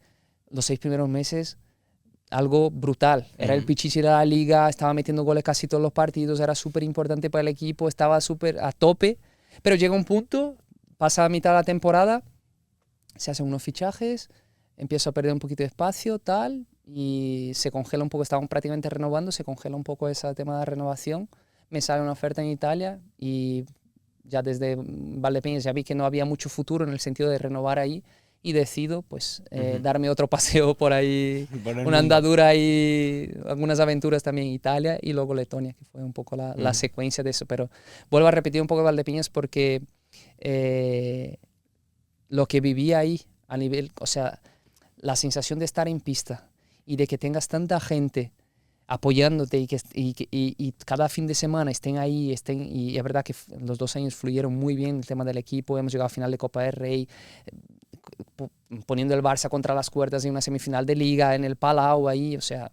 los 6 primeros meses, algo brutal. Era el pichichi de la liga, estaba metiendo goles casi todos los partidos, era súper importante para el equipo, estaba súper a tope. Pero llega un punto, pasa la mitad de la temporada, se hacen unos fichajes, empiezo a perder un poquito de espacio, tal, y se congela un poco, estaban prácticamente renovando, se congela un poco ese tema de renovación. Me sale una oferta en Italia y ya desde Valdepeñas ya vi que no había mucho futuro en el sentido de renovar ahí y decido pues darme otro paseo por ahí, una andadura y algunas aventuras también en Italia y luego Letonia, que fue un poco la secuencia de eso. Pero vuelvo a repetir un poco Valdepeñas porque lo que viví ahí a nivel, o sea, la sensación de estar en pista y de que tengas tanta gente apoyándote y cada fin de semana estén ahí, y es verdad que los 2 años fluyeron muy bien el tema del equipo, hemos llegado a final de Copa del Rey, poniendo el Barça contra las cuerdas en una semifinal de Liga, en el Palau ahí, o sea,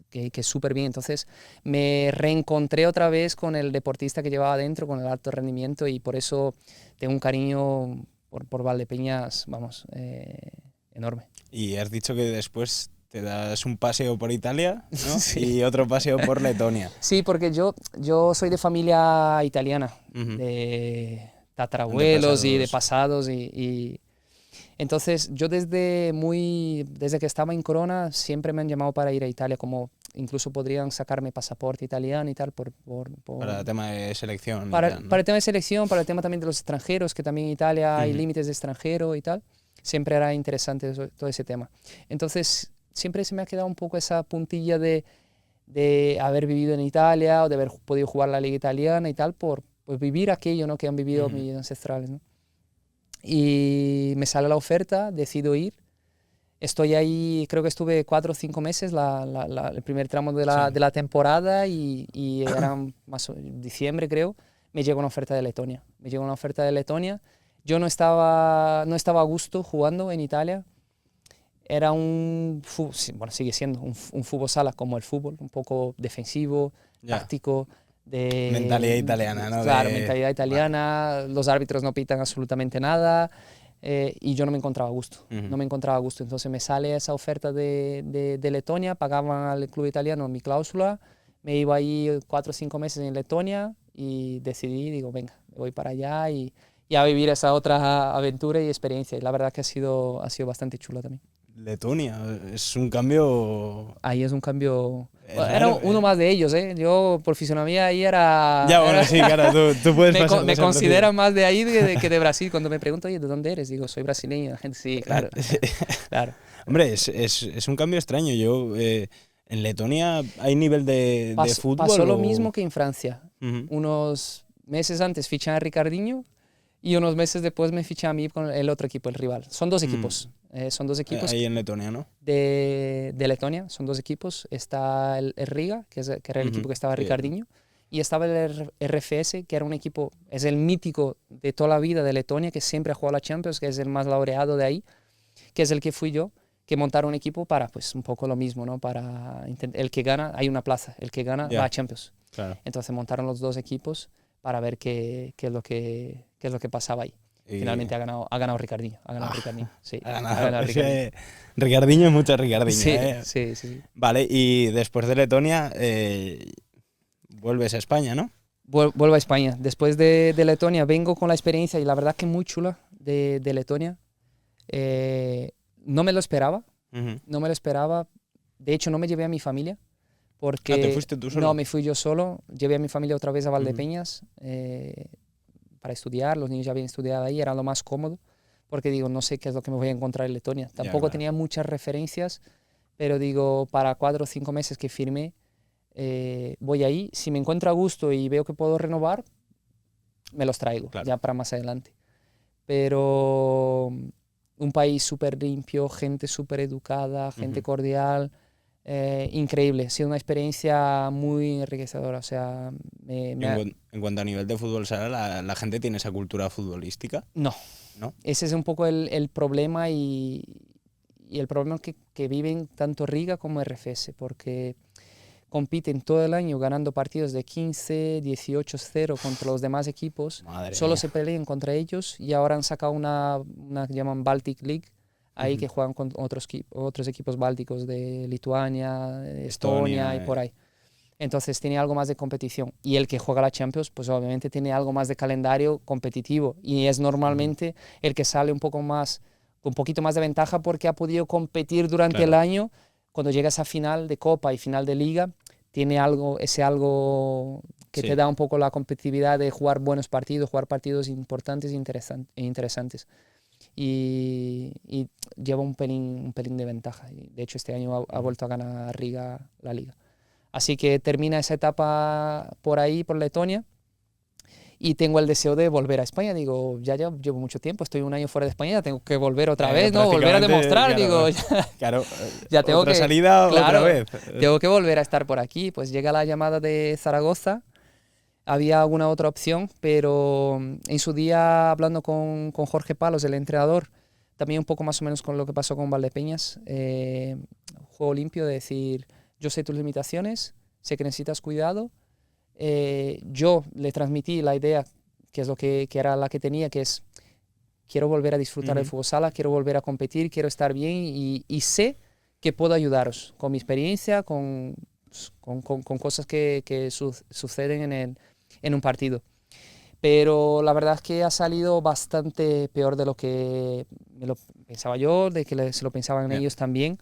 que súper bien. Entonces me reencontré otra vez con el deportista que llevaba dentro, con el alto rendimiento, y por eso tengo un cariño por Valdepeñas, vamos, enorme. Y has dicho que después te das un paseo por Italia, ¿no? Sí. Y otro paseo por Letonia. Sí, porque yo soy de familia italiana, de tatarabuelos y de pasados, y entonces yo desde que estaba en Corona siempre me han llamado para ir a Italia, como incluso podrían sacarme pasaporte italiano y tal Para el tema de selección. para tal, ¿no? el tema de selección, para el tema también de los extranjeros, que también en Italia hay límites de extranjero y tal. Siempre era interesante todo ese tema. Entonces siempre se me ha quedado un poco esa puntilla de haber vivido en Italia o de haber podido jugar la liga italiana y tal, por vivir aquello, ¿no?, que han vivido mis ancestrales, ¿no? Y me sale la oferta, decido ir. Estoy ahí, creo que estuve 4 o 5 meses, el primer tramo de la temporada, y era más diciembre, creo. Me llegó una oferta de Letonia. Yo no estaba a gusto jugando en Italia. Era bueno, sigue siendo un fútbol sala como el fútbol, un poco defensivo, táctico. Mentalidad italiana, ¿no? Claro, mentalidad italiana, los árbitros no pitan absolutamente nada, y yo no me encontraba a gusto, Entonces me sale esa oferta de Letonia, pagaban al club italiano mi cláusula, me iba ahí 4 o 5 meses en Letonia y decidí, digo, venga, me voy para allá y a vivir esa otra aventura y experiencia. Y la verdad que ha sido bastante chulo también. Letonia, es un cambio... Ahí es un cambio... Raro, era uno más de ellos, ¿eh? Yo, por fisonomía, ahí era... Ya, bueno, sí, claro, tú puedes pasar... Me consideran más de ahí que de Brasil. Cuando me pregunto, oye, ¿de dónde eres? Digo, soy brasileño. La gente, sí, claro. Claro. Hombre, es un cambio extraño. Yo, en Letonia, ¿hay nivel de fútbol? Pasó lo mismo que en Francia. Unos meses antes fichan a Ricardinho y unos meses después me fichan a mí con el otro equipo, el rival. Son 2 equipos. Son 2 equipos. Ahí en Letonia, ¿no? De Letonia, son 2 equipos. Está el Riga, que era el equipo que estaba Ricardinho, y estaba el RFS, que era un equipo, es el mítico de toda la vida de Letonia, que siempre ha jugado la Champions, que es el más laureado de ahí, que es el que fui yo, que montaron un equipo para, pues, un poco lo mismo, ¿no? Para el que gana, hay una plaza, el que gana va a Champions. Claro. Entonces montaron los 2 equipos para ver qué es lo que pasaba ahí. Finalmente ha ganado Ricardinho. Ricardinho. Sí, ha ganado Ricardinho. Ricardinho es mucho Ricardinho. Sí. Vale, y después de Letonia vuelves a España, ¿no? Vuelvo a España. Después de Letonia vengo con la experiencia, y la verdad que muy chula, de Letonia. No me lo esperaba. No me lo esperaba. De hecho, no me llevé a mi familia. Porque ¿te fuiste tú solo? No, me fui yo solo. Llevé a mi familia otra vez a Valdepeñas. Para estudiar, los niños ya habían estudiado ahí, era lo más cómodo, porque digo, no sé qué es lo que me voy a encontrar en Letonia. Tampoco tenía muchas referencias, pero digo, para 4 o 5 meses que firmé, voy ahí. Si me encuentro a gusto y veo que puedo renovar, me los traigo, ya para más adelante. Pero un país súper limpio, gente súper educada, gente cordial, increíble. Ha sido una experiencia muy enriquecedora. O sea, En cuanto a nivel de fútbol sala, ¿la gente tiene esa cultura futbolística? No. ¿No? Ese es un poco el problema y el problema que viven tanto Riga como RFS, porque compiten todo el año ganando partidos de 15, 18-0 contra los demás equipos. Madre Solo mía. se pelean contra ellos y ahora han sacado una que llaman Baltic League, ahí que juegan con otros equipos bálticos de Lituania, Estonia y por ahí. Entonces tiene algo más de competición. Y el que juega la Champions, pues obviamente tiene algo más de calendario competitivo. Y es normalmente el que sale un poco más, con un poquito más de ventaja porque ha podido competir durante el año. Cuando llegas a final de Copa y final de Liga, tiene algo que te da un poco la competitividad de jugar buenos partidos, jugar partidos importantes e interesantes. Y lleva un pelín de ventaja. De hecho, este año ha vuelto a ganar Riga la Liga. Así que termina esa etapa por ahí, por Letonia, y tengo el deseo de volver a España. Digo, ya llevo mucho tiempo, estoy un año fuera de España, tengo que volver otra vez, ¿no? Volver a demostrar, claro, digo. Claro, ya tengo otra que, salida, claro, otra vez. Tengo que volver a estar por aquí. Pues llega la llamada de Zaragoza. Había alguna otra opción, pero en su día, hablando con Jorge Palos, el entrenador, también un poco más o menos con lo que pasó con Valdepeñas, juego limpio de decir, yo sé tus limitaciones, sé que necesitas cuidado. Yo le transmití la idea, que es lo que era la que tenía, que es, quiero volver a disfrutar del fútbol sala, quiero volver a competir, quiero estar bien y sé que puedo ayudaros con mi experiencia, con cosas que suceden en un partido. Pero la verdad es que ha salido bastante peor de lo que me lo pensaba yo, de que se lo pensaban ellos también,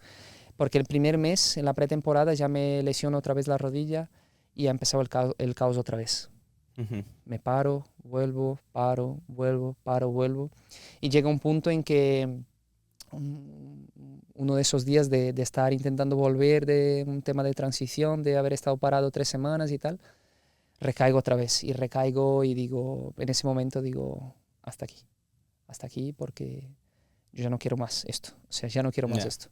porque el primer mes, en la pretemporada, ya me lesionó otra vez la rodilla y ha empezado el caos otra vez. Me paro, vuelvo, paro, vuelvo, paro, vuelvo. Y llega un punto en que uno de esos días de estar intentando volver de un tema de transición, de haber estado parado 3 semanas y tal, recaigo otra vez y recaigo y digo, en ese momento digo, hasta aquí porque yo ya no quiero más esto, o sea, ya no quiero más esto.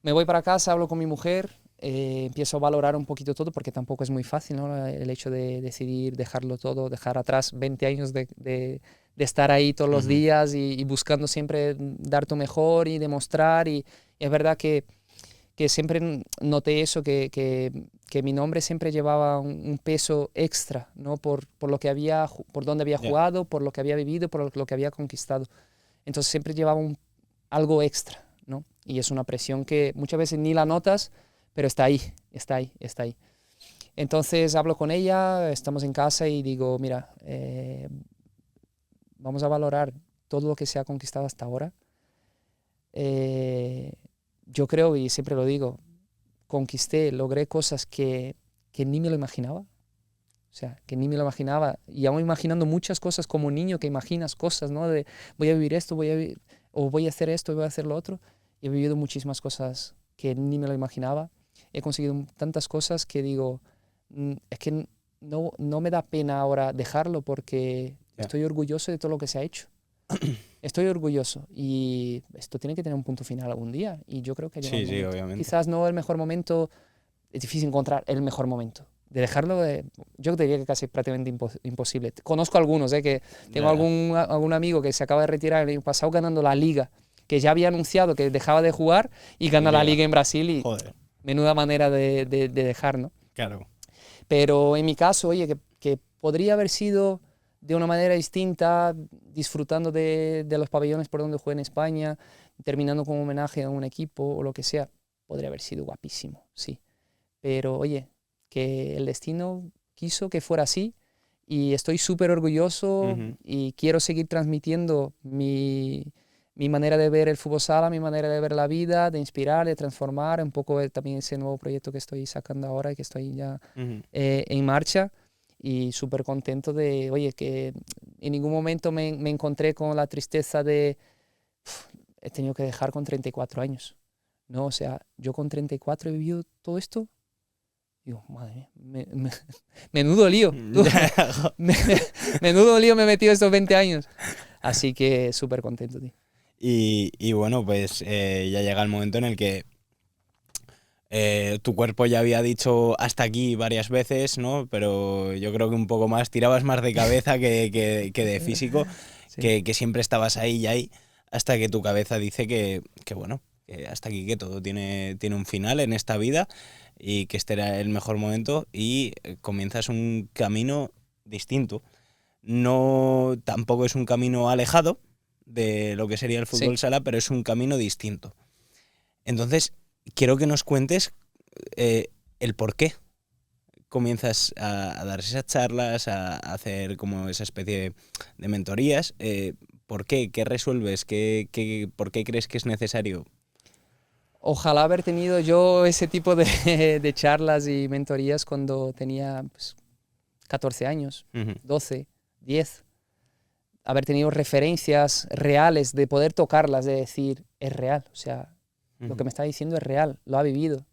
Me voy para casa, hablo con mi mujer, empiezo a valorar un poquito todo porque tampoco es muy fácil, ¿no? El hecho de decidir dejarlo todo, dejar atrás 20 años de estar ahí todos los días y buscando siempre dar tu mejor y demostrar y es verdad que siempre noté eso, que mi nombre siempre llevaba un peso extra, ¿no? por dónde había jugado, por lo que había vivido, por lo que había conquistado. Entonces siempre llevaba algo extra, ¿no? Y es una presión que muchas veces ni la notas, pero está ahí. Entonces hablo con ella, estamos en casa y digo, mira, vamos a valorar todo lo que se ha conquistado hasta ahora. Yo creo, y siempre lo digo, logré cosas que ni me lo imaginaba. O sea, que ni me lo imaginaba. Y aún imaginando muchas cosas como niño, que imaginas cosas, ¿no? De voy a vivir esto, voy a hacer esto, voy a hacer lo otro. Y he vivido muchísimas cosas que ni me lo imaginaba. He conseguido tantas cosas que digo, es que no me da pena ahora dejarlo porque estoy orgulloso de todo lo que se ha hecho. Estoy orgulloso y esto tiene que tener un punto final algún día y yo creo que sí, obviamente. Quizás no el mejor momento, es difícil encontrar el mejor momento de dejarlo, yo diría que casi prácticamente imposible. Conozco algunos, que tengo algún amigo que se acaba de retirar el año pasado ganando la Liga, que ya había anunciado que dejaba de jugar y gana la Liga en Brasil y menuda manera de dejar, ¿no? Claro. Pero en mi caso, oye, que podría haber sido de una manera distinta, disfrutando de los pabellones por donde jugué en España, terminando con un homenaje a un equipo o lo que sea, podría haber sido guapísimo, sí. Pero oye, que el destino quiso que fuera así y estoy súper orgulloso y quiero seguir transmitiendo mi manera de ver el fútbol sala, mi manera de ver la vida, de inspirar, de transformar, un poco también ese nuevo proyecto que estoy sacando ahora y que estoy ya en marcha. Y súper contento de, oye, que en ningún momento me encontré con la tristeza de he tenido que dejar con 34 años. No, o sea, yo con 34 he vivido todo esto. Digo, madre mía, menudo lío. Menudo lío me he metido estos 20 años. Así que súper contento, tío. Y bueno, pues ya llega el momento en el que Tu cuerpo ya había dicho hasta aquí varias veces, ¿no? Pero yo creo que un poco más, tirabas más de cabeza que de físico, Sí. que siempre estabas ahí y ahí, hasta que tu cabeza dice que bueno, que hasta aquí, que todo tiene un final en esta vida y que este era el mejor momento y comienzas un camino distinto. No, tampoco es un camino alejado de lo que sería el Sí. fútbol sala, pero es un camino distinto. Entonces, quiero que nos cuentes eh, el por qué comienzas a dar esas charlas, a hacer como esa especie de mentorías. ¿Por qué? ¿Qué resuelves? ¿Por qué crees que es necesario? Ojalá haber tenido yo ese tipo de charlas y mentorías cuando tenía pues, 14 años, Ujú, 12, 10. Haber tenido referencias reales, de poder tocarlas, de decir, es real. O sea, lo que ujú, me está diciendo es real, lo ha vivido.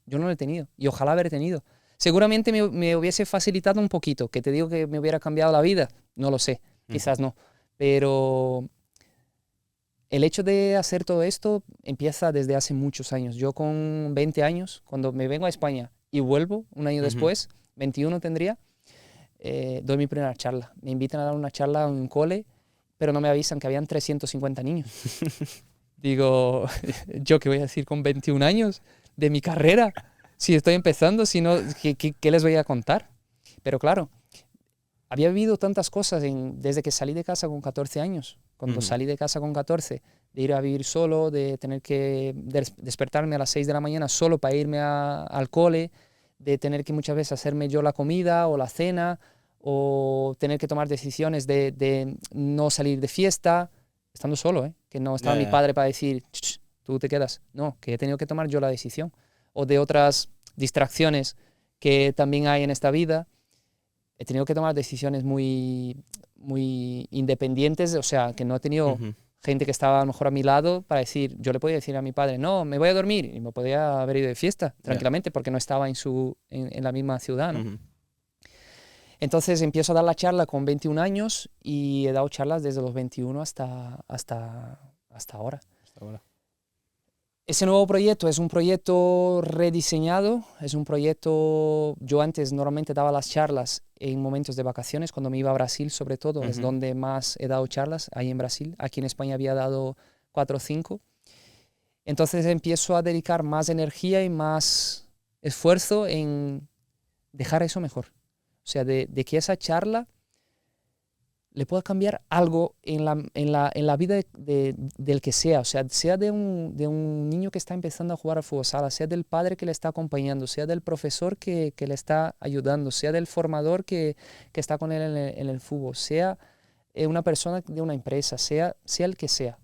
Yo no lo he tenido y ojalá haber tenido. Seguramente me hubiese facilitado un poquito, que te digo que me hubiera cambiado la vida, no lo sé, ujú, quizás no. Pero el hecho de hacer todo esto empieza desde hace muchos años. Yo con 20 años, cuando me vengo a España y vuelvo un año ujú. después, 21 tendría, doy mi primera charla. Me invitan a dar una charla en un cole, pero no me avisan que habían 350 niños. Digo, ¿yo qué voy a decir con 21 años de mi carrera? Si estoy empezando, si no, ¿qué les voy a contar? Pero claro, había vivido tantas cosas desde que salí de casa con 14 años. Cuando Ujú. salí de casa con 14, de ir a vivir solo, de tener que despertarme a las 6 de la mañana solo para irme al cole, de tener que muchas veces hacerme yo la comida o la cena, o tener que tomar decisiones de no salir de fiesta, estando solo, ¿eh? Que no estaba Ya, mi ya. padre para decir, "Ch, tú te quedas". No, que he tenido que tomar yo la decisión. O de otras distracciones que también hay en esta vida, he tenido que tomar decisiones muy independientes, o sea, que no he tenido Ujú, gente que estaba a lo mejor a mi lado para decir, yo le podía decir a mi padre, no, me voy a dormir, y me podía haber ido de fiesta ya. tranquilamente porque no estaba en la misma ciudad, ¿no? Ujú. Entonces empiezo a dar la charla con 21 años y he dado charlas desde los 21 hasta ahora. Hasta ahora. Ese nuevo proyecto es un proyecto rediseñado, es un proyecto, yo antes normalmente daba las charlas en momentos de vacaciones, cuando me iba a Brasil sobre todo, es Ujú. donde más he dado charlas, ahí en Brasil, aquí en España había dado 4 o 5, entonces empiezo a dedicar más energía y más esfuerzo en dejar eso mejor, o sea, de que esa charla le pueda cambiar algo en la vida del que sea, o sea, sea de un niño que está empezando a jugar al fútbol sala, sea del padre que le está acompañando, sea del profesor que le está ayudando, sea del formador que está con él en el fútbol, sea una persona de una empresa, sea el que sea.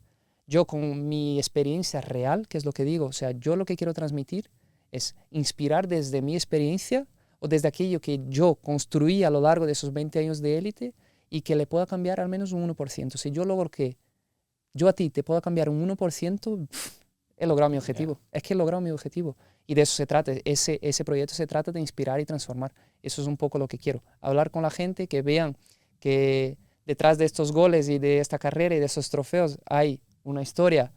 Yo con mi experiencia real, que es lo que digo, o sea, yo lo que quiero transmitir es inspirar desde mi experiencia o desde aquello que yo construí a lo largo de esos 20 años de élite y que le pueda cambiar al menos un 1%. Si yo logro que yo a ti te pueda cambiar un 1%, he logrado mi Ya. objetivo. Es que he logrado mi objetivo. Y de eso se trata. Ese proyecto se trata de inspirar y transformar. Eso es un poco lo que quiero. Hablar con la gente, que vean que detrás de estos goles y de esta carrera y de esos trofeos hay una historia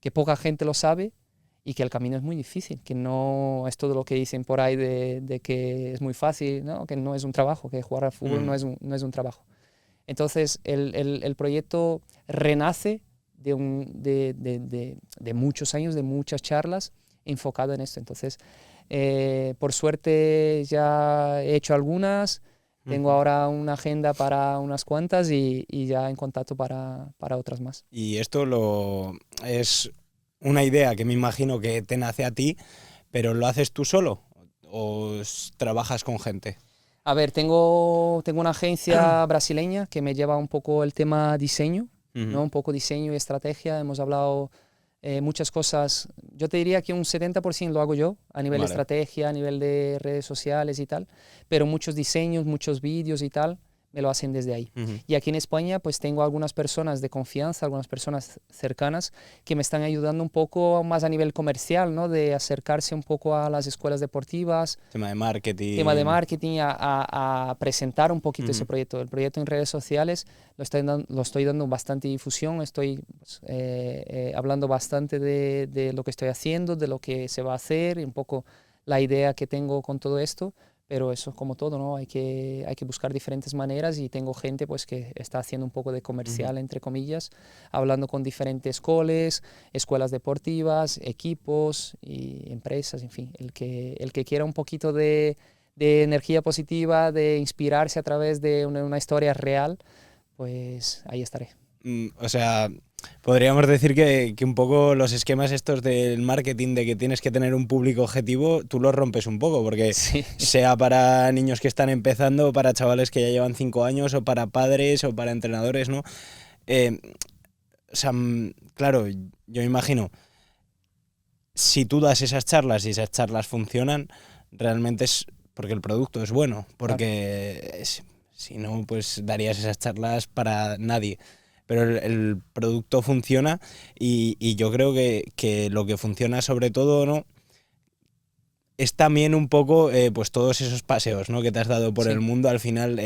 que poca gente lo sabe y que el camino es muy difícil, que no es todo lo que dicen por ahí de que es muy fácil, ¿no? Que no es un trabajo, que jugar al fútbol Ujú. no es un trabajo. Entonces, el proyecto renace de muchos años, de muchas charlas enfocado en esto. Entonces, por suerte ya he hecho algunas, tengo Ujú. ahora una agenda para unas cuantas y ya en contacto para otras más. Y esto es una idea que me imagino que te nace a ti, pero ¿lo haces tú solo o trabajas con gente? A ver, tengo una agencia brasileña que me lleva un poco el tema diseño, Ujú. ¿no? Un poco diseño y estrategia. Hemos hablado muchas cosas. Yo te diría que un 70% lo hago yo, a nivel de Vale. estrategia, a nivel de redes sociales y tal, pero muchos diseños, muchos vídeos y tal, me lo hacen desde ahí. Ujú. Y aquí en España pues tengo algunas personas de confianza, algunas personas cercanas que me están ayudando un poco más a nivel comercial, ¿no? De acercarse un poco a las escuelas deportivas, Tema de tema de marketing. marketing, a presentar un poquito ese Ujú. proyecto. El proyecto en redes sociales lo estoy dando bastante difusión, estoy pues, hablando bastante de lo que estoy haciendo, de lo que se va a hacer, y un poco la idea que tengo con todo esto. Pero eso es como todo, ¿no? Hay que buscar diferentes maneras y tengo gente pues que está haciendo un poco de Ujú. comercial, entre comillas, hablando con diferentes coles, escuelas deportivas, equipos y empresas, en fin. El que quiera un poquito de energía positiva, de inspirarse a través de una historia real, pues ahí estaré. O sea, podríamos decir que un poco los esquemas estos del marketing de que tienes que tener un público objetivo, tú los rompes un poco, porque Sí, sea para niños que están empezando, o para chavales que ya llevan 5 años, o para padres, o para entrenadores, ¿no? Eh, o sea, claro, yo imagino, si tú das esas charlas y esas charlas funcionan, realmente es porque el producto es bueno, claro. porque si no, pues darías esas charlas para nadie. Pero el producto funciona y yo creo que lo que funciona sobre todo, ¿no? Es también un poco pues todos esos paseos, ¿no? Que te has dado por el Sí, mundo. Al final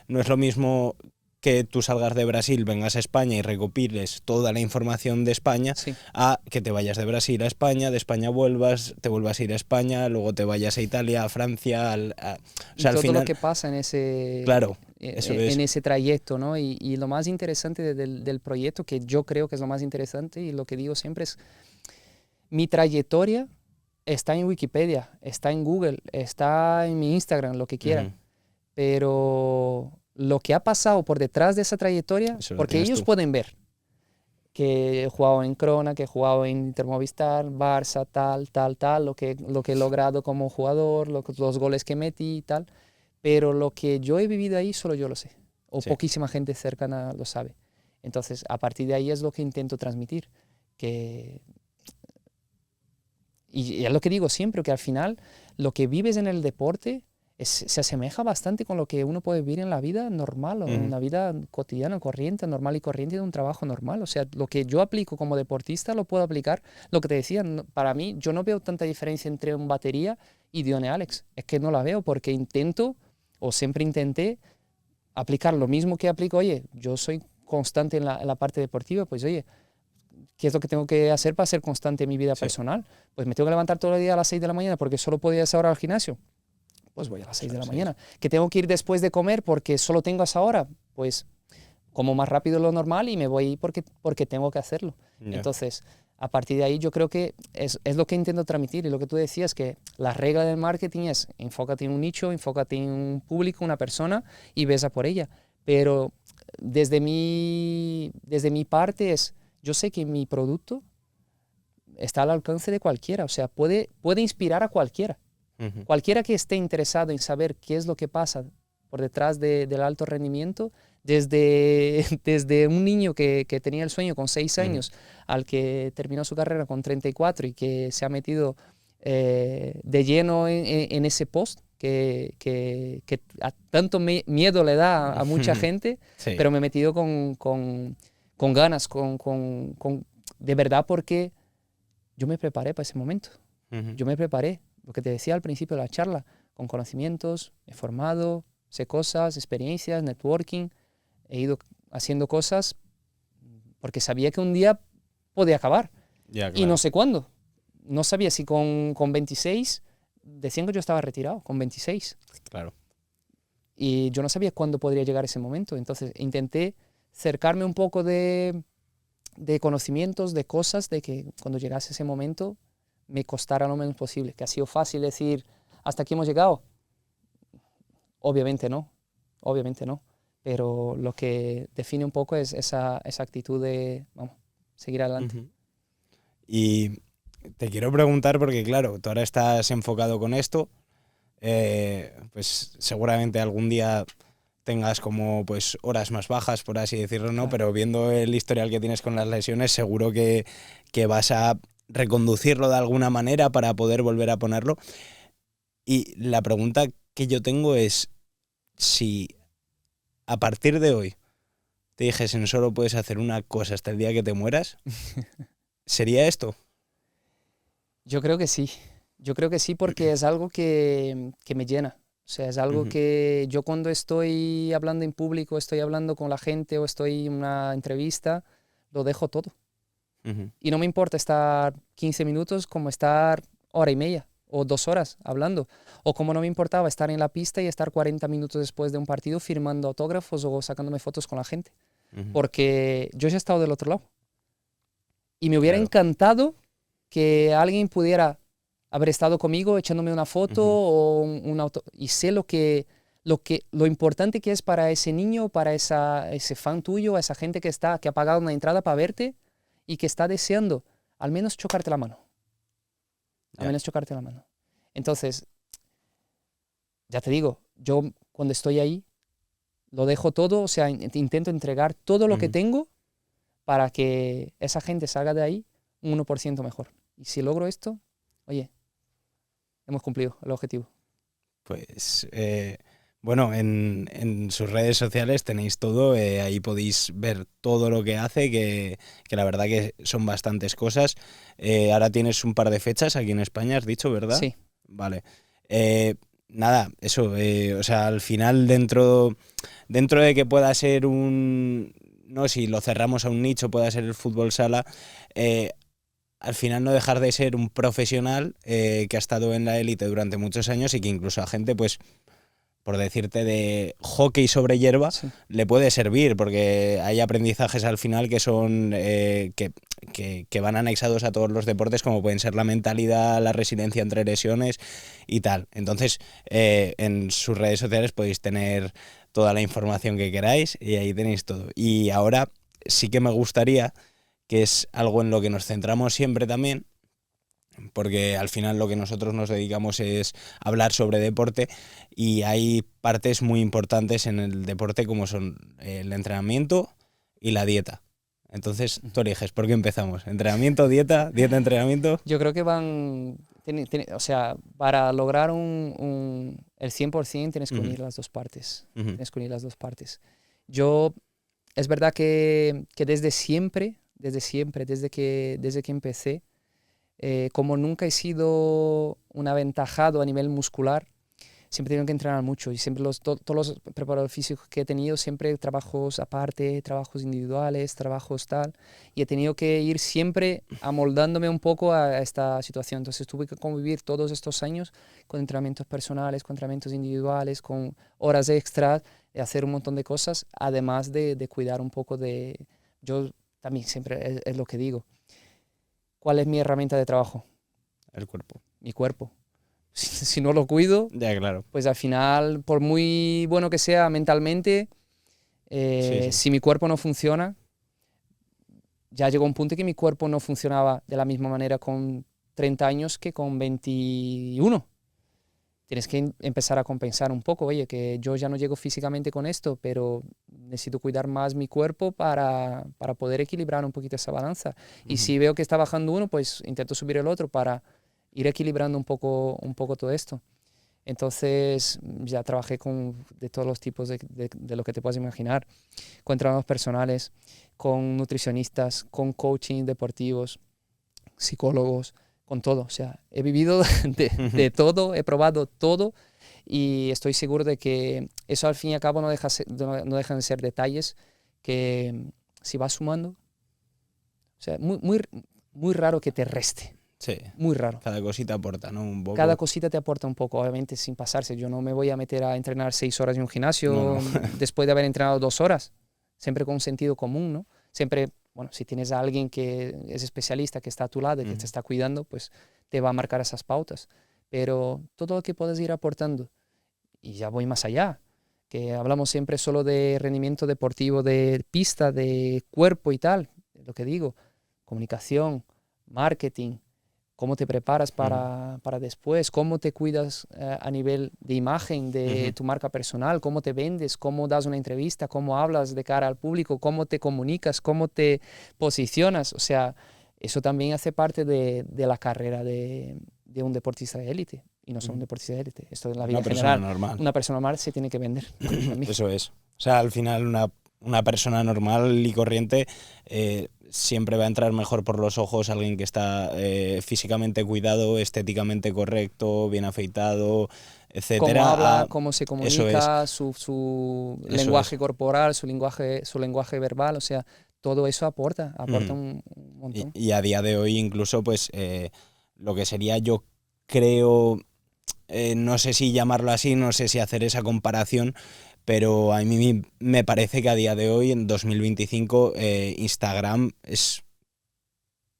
no es lo mismo que tú salgas de Brasil, vengas a España y recopiles toda la información de España, sí. a que te vayas de Brasil a España, de España vuelvas, te vuelvas a ir a España, luego te vayas a Italia, a Francia, o Y sea, al todo lo final, que pasa claro, eso en es. ese trayecto, ¿no? Y lo más interesante del proyecto, que yo creo que es lo más interesante y lo que digo siempre es, mi trayectoria está en Wikipedia, está en Google, está en mi Instagram, lo que quieran, Ujú, pero lo que ha pasado por detrás de esa trayectoria, eso lo porque tienes ellos tú. pueden ver que he jugado en Crona, que he jugado en Intermovistar, Barça, tal, lo que he logrado como jugador, los goles que metí y tal, pero lo que yo he vivido ahí solo yo lo sé, o Sí. poquísima gente cercana lo sabe. Entonces, a partir de ahí es lo que intento transmitir, que y es lo que digo siempre, que al final lo que vives en el deporte se asemeja bastante con lo que uno puede vivir en la vida normal, o en Ujú, una vida cotidiana, corriente, normal y corriente de un trabajo normal. O sea, lo que yo aplico como deportista lo puedo aplicar. Lo que te decía, para mí yo no veo tanta diferencia entre un batería y Dione Alex. Es que no la veo porque intento, o siempre intenté, aplicar lo mismo que aplico. Oye, yo soy constante en la parte deportiva, pues oye, ¿qué es lo que tengo que hacer para ser constante en mi vida sí, personal? Pues me tengo que levantar todo el día a las 6 de la mañana porque solo podía esa hora al gimnasio. Pues voy a las 6 eso de la es. mañana. ¿Que tengo que ir después de comer porque solo tengo esa hora? Pues como más rápido de lo normal y me voy porque tengo que hacerlo. Ya. Entonces, a partir de ahí yo creo que es lo que intento transmitir y lo que tú decías, que la regla del marketing es enfócate en un nicho, enfócate en un público, una persona y ves a por ella. Pero desde mi parte es, yo sé que mi producto está al alcance de cualquiera, o sea, puede inspirar a cualquiera. Ujú, Cualquiera que esté interesado en saber qué es lo que pasa por detrás del alto rendimiento, desde un niño que tenía el sueño con 6 ujú. años al que terminó su carrera con 34 y que se ha metido de lleno en ese post que a tanto miedo le da a mucha gente, Sí. pero me he metido con ganas, de verdad, porque yo me preparé para ese momento. Ujú. Yo me preparé, lo que te decía al principio de la charla, con conocimientos, he formado, sé cosas, experiencias, networking, he ido haciendo cosas porque sabía que un día podía acabar Ya, y no claro, sé cuándo. No sabía si con 26, decían que yo estaba retirado, con 26, claro. y yo no sabía cuándo podría llegar ese momento. Entonces intenté cercarme un poco de conocimientos, de cosas, de que cuando llegase ese momento me costara lo menos posible. Que ha sido fácil decir, hasta aquí hemos llegado. Obviamente no, obviamente no. Pero lo que define un poco es esa actitud de, vamos, seguir adelante. Ujú. Y te quiero preguntar, porque claro, tú ahora estás enfocado con esto, pues seguramente algún día tengas como pues horas más bajas, por así decirlo, ¿no? Claro. Pero viendo el historial que tienes con las lesiones, seguro que vas a reconducirlo de alguna manera para poder volver a ponerlo. Y la pregunta que yo tengo es si a partir de hoy te dijesen solo puedes hacer una cosa hasta el día que te mueras, ¿sería esto? Yo creo que sí. Yo creo que sí porque es algo que me llena. O sea, es algo que yo cuando estoy hablando en público, estoy hablando con la gente o estoy en una entrevista, lo dejo todo. Y no me importa estar 15 minutos como estar hora y media o 2 horas hablando. O como no me importaba estar en la pista y estar 40 minutos después de un partido firmando autógrafos o sacándome fotos con la gente. Porque yo ya he estado del otro lado. Y me hubiera encantado que alguien pudiera haber estado conmigo echándome una foto o un auto. Y sé lo importante que es para ese niño, para ese fan tuyo, esa gente que ha pagado una entrada para verte y que está deseando al menos chocarte la mano. Al menos chocarte la mano. Entonces, ya te digo, yo cuando estoy ahí, lo dejo todo, o sea, intento entregar todo lo que tengo para que esa gente salga de ahí un 1% mejor. Y si logro esto, oye, hemos cumplido el objetivo. Pues, bueno, en sus redes sociales tenéis todo, ahí podéis ver todo lo que hace, que la verdad que son bastantes cosas. Ahora tienes un par de fechas aquí en España, has dicho, ¿verdad? Sí. Vale. Nada, eso, o sea, al final dentro de que pueda ser no, si lo cerramos a un nicho, pueda ser el fútbol sala, al final no dejar de ser un profesional que ha estado en la élite durante muchos años y que incluso a gente, pues, por decirte, de hockey sobre hierba, le puede servir, porque hay aprendizajes al final que son que van anexados a todos los deportes, como pueden ser la mentalidad, la resiliencia entre lesiones y tal. Entonces, en sus redes sociales podéis tener toda la información que queráis y ahí tenéis todo. Y ahora sí que me gustaría, que es algo en lo que nos centramos siempre también, porque al final lo que nosotros nos dedicamos es hablar sobre deporte y hay partes muy importantes en el deporte como son el entrenamiento y la dieta. Entonces tú eliges, ¿por qué empezamos? ¿Entrenamiento, dieta, entrenamiento? Yo creo que o sea, para lograr el 100% tienes que unir las dos partes. Tienes que unir las dos partes. Es verdad que desde siempre, desde que empecé, como nunca he sido un aventajado a nivel muscular, siempre he tenido que entrenar mucho y siempre todos los preparadores físicos que he tenido, siempre trabajos aparte, trabajos individuales, trabajos tal, y he tenido que ir siempre amoldándome un poco a esta situación. Entonces tuve que convivir todos estos años con entrenamientos personales, con entrenamientos individuales, con horas extras, de hacer un montón de cosas, además de cuidar un poco de... Yo también siempre es lo que digo. ¿Cuál es mi herramienta de trabajo? El cuerpo. Mi cuerpo. Si no lo cuido, ya, claro, pues al final, por muy bueno que sea mentalmente, si mi cuerpo no funciona, ya llegó un punto que mi cuerpo no funcionaba de la misma manera con 30 años que con 21. Tienes que empezar a compensar un poco, oye, que yo ya no llego físicamente con esto, pero necesito cuidar más mi cuerpo para poder equilibrar un poquito esa balanza. Y si veo que está bajando uno, pues intento subir el otro para ir equilibrando un poco todo esto. Entonces ya trabajé de todos los tipos de lo que te puedas imaginar, con entrenadores personales, con nutricionistas, con coaching deportivos, psicólogos, con todo. O sea, he vivido de todo, he probado todo y estoy seguro de que eso al fin y al cabo no dejan de ser detalles que si vas sumando, o sea, muy raro que te reste. Sí. Muy raro. Cada cosita aporta, ¿no? Un poco. Cada cosita te aporta un poco, obviamente sin pasarse. Yo no me voy a meter a entrenar 6 horas en un gimnasio después de haber entrenado 2 horas. Siempre con un sentido común, ¿no? Siempre, bueno, si tienes a alguien que es especialista, que está a tu lado y que te está cuidando, pues te va a marcar esas pautas. Pero todo lo que puedes ir aportando, y ya voy más allá, que hablamos siempre solo de rendimiento deportivo, de pista, de cuerpo y tal, lo que digo, comunicación, marketing, cómo te preparas para después, cómo te cuidas a nivel de imagen de tu marca personal, cómo te vendes, cómo das una entrevista, cómo hablas de cara al público, cómo te comunicas, cómo te posicionas. O sea, eso también hace parte de la carrera de un deportista de élite. Y no solo un deportista de élite. Esto es la vida general. Normal. Una persona normal se tiene que vender. Eso es. sea, al final una persona normal y corriente siempre va a entrar mejor por los ojos alguien que está físicamente cuidado, estéticamente correcto, bien afeitado, Cómo etcétera. habla, cómo se Eso es, comunica, su eso es. lenguaje corporal, su lenguaje verbal, o sea, todo eso aporta Ujú. un montón. Y a día de hoy incluso, pues, lo que sería, yo creo, no sé si llamarlo así, no sé si hacer esa comparación, pero a mí me parece que a día de hoy, en 2025, Instagram es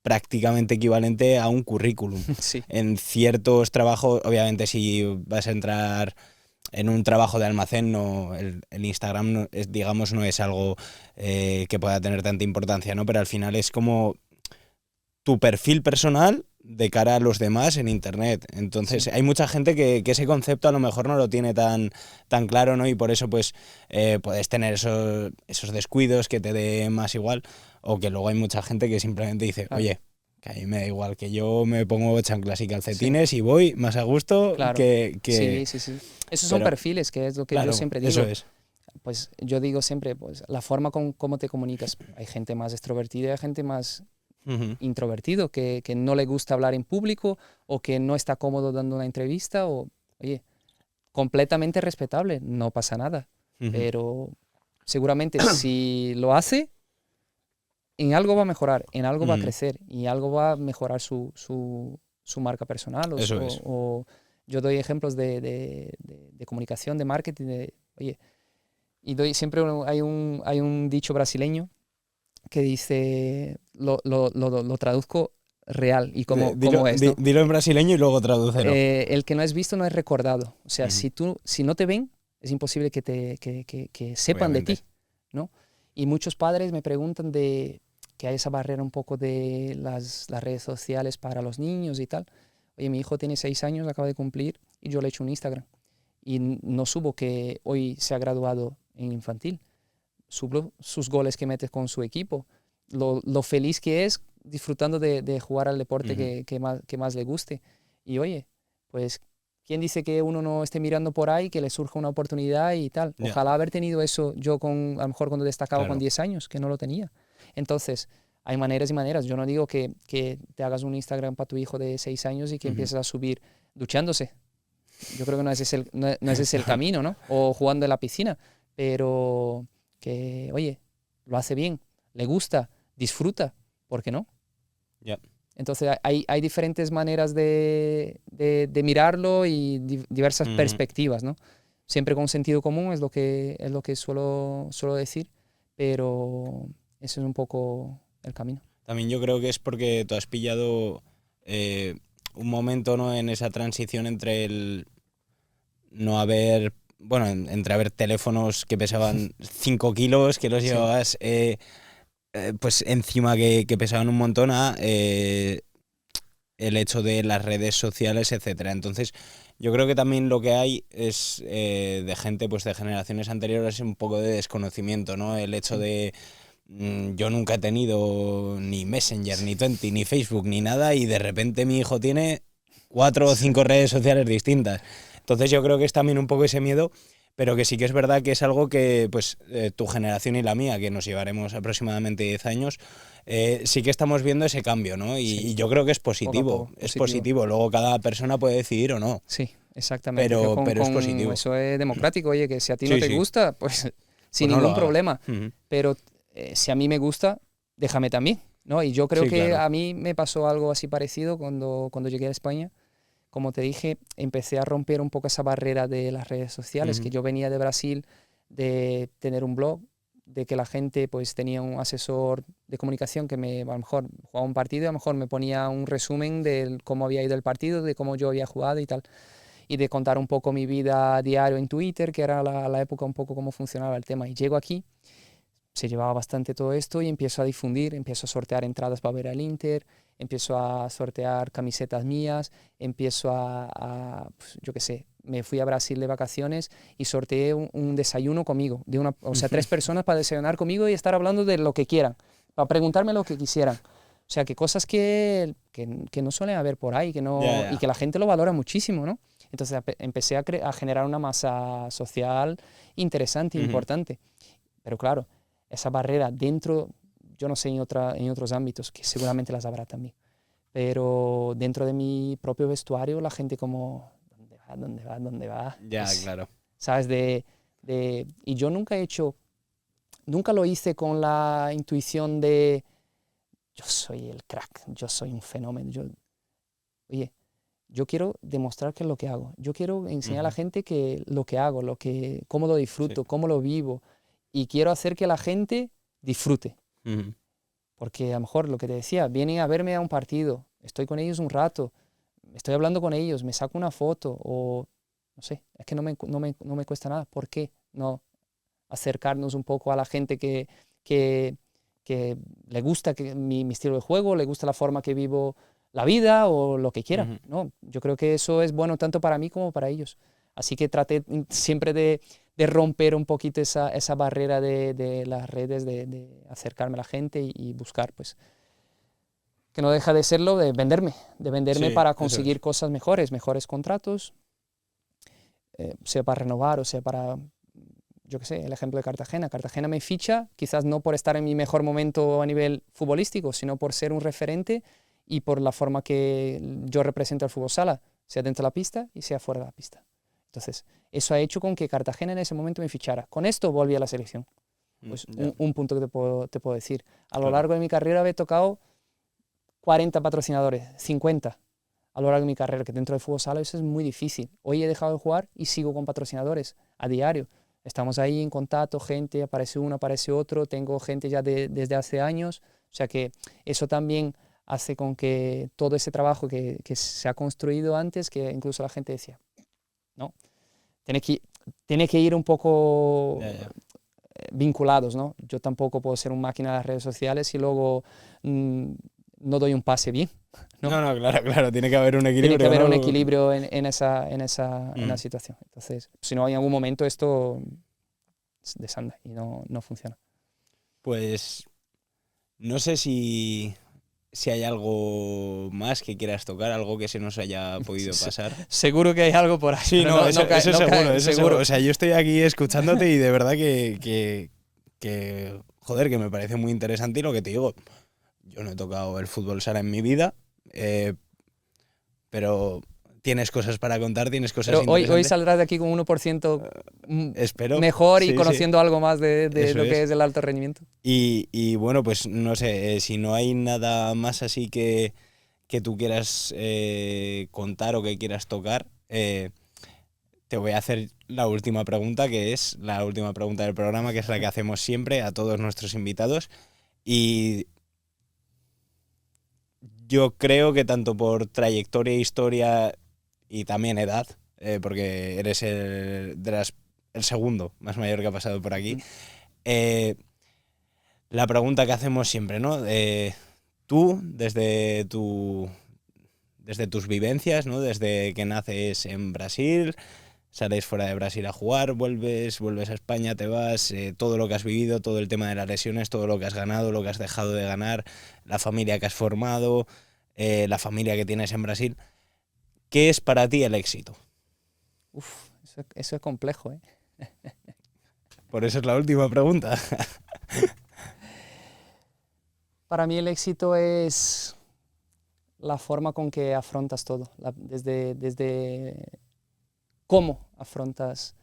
prácticamente equivalente a un currículum. Sí, En ciertos trabajos, obviamente si vas a entrar en un trabajo de almacén, no, el Instagram no es, digamos, no es algo que pueda tener tanta importancia, ¿no? Pero al final es como tu perfil personal de cara a los demás en internet. Entonces, sí, hay mucha gente que ese concepto a lo mejor no lo tiene tan claro, ¿no? Y por eso, pues, puedes tener esos descuidos que te dé más igual, o que luego hay mucha gente que simplemente dice, claro, oye, que a mí me da igual, que yo me pongo chanclas y sí, calcetines y voy más a gusto claro. que... Sí, sí, sí. Esos son Pero, perfiles, que es lo que yo claro, siempre eso digo. es. Pues yo digo siempre, pues la forma con cómo te comunicas. Hay gente más extrovertida y hay gente más Ujú, introvertido, que no le gusta hablar en público o que no está cómodo dando una entrevista o, oye, completamente respetable, no pasa nada. ujú. Pero seguramente si lo hace, en algo va a mejorar, en algo va a Ujú, crecer y algo va a mejorar su marca personal. eso es. O yo doy ejemplos de comunicación, de marketing, oye, y doy, siempre hay un dicho brasileño que dice, lo traduzco real y como es, ¿no? Dilo en brasileño y luego tradúcelo. El que no es visto no es recordado. O sea, Ujú, si no te ven, es imposible que sepan de ti, obviamente. ¿no? Y muchos padres me preguntan de que hay esa barrera un poco de las redes sociales para los niños y tal. Oye, mi hijo tiene 6 años, acaba de cumplir, y yo le he hecho un Instagram. Y no subo que hoy se ha graduado en infantil. Subo sus goles que mete con su equipo. Lo feliz que es disfrutando de jugar al deporte Ujú, que más le guste. Y oye, pues, ¿quién dice que uno no esté mirando por ahí, que le surja una oportunidad y tal? ya, Ojalá haber tenido eso yo a lo mejor cuando destacaba con claro. 10 años, que no lo tenía. Entonces, hay maneras y maneras. Yo no digo que te hagas un Instagram para tu hijo de 6 años y que Ujú. empieces a subir duchándose. Yo creo que no ese es el camino, ¿no? O jugando en la piscina. Pero que, oye, lo hace bien, le gusta, disfruta, ¿por qué no? Ya. Entonces hay diferentes maneras de mirarlo y diversas Ujú. perspectivas, ¿no? Siempre con sentido común es lo que suelo decir, pero ese es un poco el camino. También yo creo que es porque tú has pillado eh, un momento, ¿no? En esa transición entre el no haber, bueno, entre haber teléfonos que pesaban 5 kilos, que los Sí, llevabas pues encima que pesaban un montón, a el hecho de las redes sociales, etcétera. Entonces, yo creo que también lo que hay es de gente pues de generaciones anteriores un poco de desconocimiento, ¿no? El hecho sí, de yo nunca he tenido ni Messenger, ni Twenty, ni Facebook, ni nada, y de repente mi hijo tiene 4 o 5 redes sociales distintas. Entonces yo creo que es también un poco ese miedo, pero que sí que es verdad que es algo que pues tu generación y la mía, que nos llevaremos aproximadamente 10 años, sí que estamos viendo ese cambio, ¿no? sí, Y yo creo que poco a poco, es positivo. positivo. Luego cada persona puede decidir o no, Sí, exactamente. Yo pero es con positivo. eso es democrático. Oye, que si a ti no Sí, te sí, gusta, pues sin pues no lo ningún hagas. problema. Ujú. Pero si a mí me gusta, déjame también, ¿no? Y yo creo Sí, que claro. a mí me pasó algo así parecido cuando llegué a España. Como te dije, empecé a romper un poco esa barrera de las redes sociales, que Ujú. yo venía de Brasil de tener un blog, de que la gente pues tenía un asesor de comunicación que a lo mejor jugaba un partido y a lo mejor me ponía un resumen de cómo había ido el partido, de cómo yo había jugado y tal, y de contar un poco mi vida diario en Twitter, que era la época un poco cómo funcionaba el tema. Y llego aquí, se llevaba bastante todo esto y empiezo a difundir, empiezo a sortear entradas para ver al Inter, empiezo a sortear camisetas mías, empiezo pues, yo qué sé, me fui a Brasil de vacaciones y sorteé un desayuno conmigo, o sea, 3 personas para desayunar conmigo y estar hablando de lo que quieran, para preguntarme lo que quisieran. O sea, que cosas que no suelen haber por ahí, Ya, y ya. que la gente lo valora muchísimo, ¿no? Entonces empecé a generar una masa social interesante, Ujú. importante. Pero claro, esa barrera dentro, yo no sé en otros ámbitos, que seguramente las habrá también, pero dentro de mi propio vestuario la gente como, ¿dónde va? ¿Dónde va? ¿Dónde va? Ya, claro. ¿Sabes? Y yo nunca lo hice con la intuición de yo soy el crack, yo soy un fenómeno. Oye, yo quiero demostrar qué es lo que hago. Yo quiero enseñar a la gente que lo que hago, cómo lo disfruto, cómo lo vivo. Y quiero hacer que la gente disfrute. Porque a lo mejor lo que te decía, vienen a verme a un partido, estoy con ellos un rato, estoy hablando con ellos, me saco una foto o no sé, es que no me cuesta nada. ¿Por qué no acercarnos un poco a la gente que le gusta mi estilo de juego, le gusta la forma que vivo la vida o lo que quiera? ¿No? Yo creo que eso es bueno tanto para mí como para ellos. Así que traté siempre de romper un poquito esa barrera de las redes, de acercarme a la gente y buscar, pues, que no deja de serlo, de venderme sí, para conseguir cosas mejores contratos, sea para renovar o sea para, yo qué sé, el ejemplo de Cartagena. Cartagena me ficha, quizás no por estar en mi mejor momento a nivel futbolístico, sino por ser un referente y por la forma que yo represento al fútbol sala, sea dentro de la pista y sea fuera de la pista. Entonces, eso ha hecho con que Cartagena en ese momento me fichara. Con esto volví a la selección. Pues un punto que te puedo decir. A lo largo de mi carrera he tocado 40 patrocinadores, 50 a lo largo de mi carrera, que dentro del fútbol sala eso es muy difícil. Hoy he dejado de jugar y sigo con patrocinadores a diario. Estamos ahí en contacto, gente, aparece uno, aparece otro, tengo gente ya desde hace años. O sea que eso también hace con que todo ese trabajo que se ha construido antes, que incluso la gente decía, ¿no? Tiene que ir un poco vinculados, ¿no? Yo tampoco puedo ser un máquina de las redes sociales y luego no doy un pase bien. No, claro, tiene que haber un equilibrio. Tiene que haber un equilibrio en esa situación. Entonces, si no, en algún momento esto desanda y no funciona. Pues no sé si hay algo más que quieras tocar, algo que se nos haya podido pasar. Seguro que hay algo por ahí. Sí, eso seguro. O sea, yo estoy aquí escuchándote y de verdad que joder, que me parece muy interesante. Y lo que te digo, yo no he tocado el fútbol sala en mi vida, pero tienes cosas para contar, tienes cosas interesantes. Hoy saldrás de aquí con 1% espero, mejor y conociendo algo más de lo que es el alto rendimiento. Y bueno, pues no sé, si no hay nada más así que tú quieras contar o que quieras tocar, te voy a hacer la última pregunta, que es la última pregunta del programa, que es la que hacemos siempre a todos nuestros invitados. Y yo creo que tanto por trayectoria, historia y también edad, porque eres el segundo más mayor que ha pasado por aquí, la pregunta que hacemos siempre, ¿no? Tú, desde tus vivencias, ¿no? Desde que naces en Brasil, sales fuera de Brasil a jugar, vuelves a España, te vas, todo lo que has vivido, todo el tema de las lesiones, todo lo que has ganado, lo que has dejado de ganar, la familia que has formado, la familia que tienes en Brasil. ¿Qué es para ti el éxito? Eso es complejo, ¿eh? Por eso es la última pregunta. Para mí el éxito es la forma con que afrontas todo, desde cómo afrontas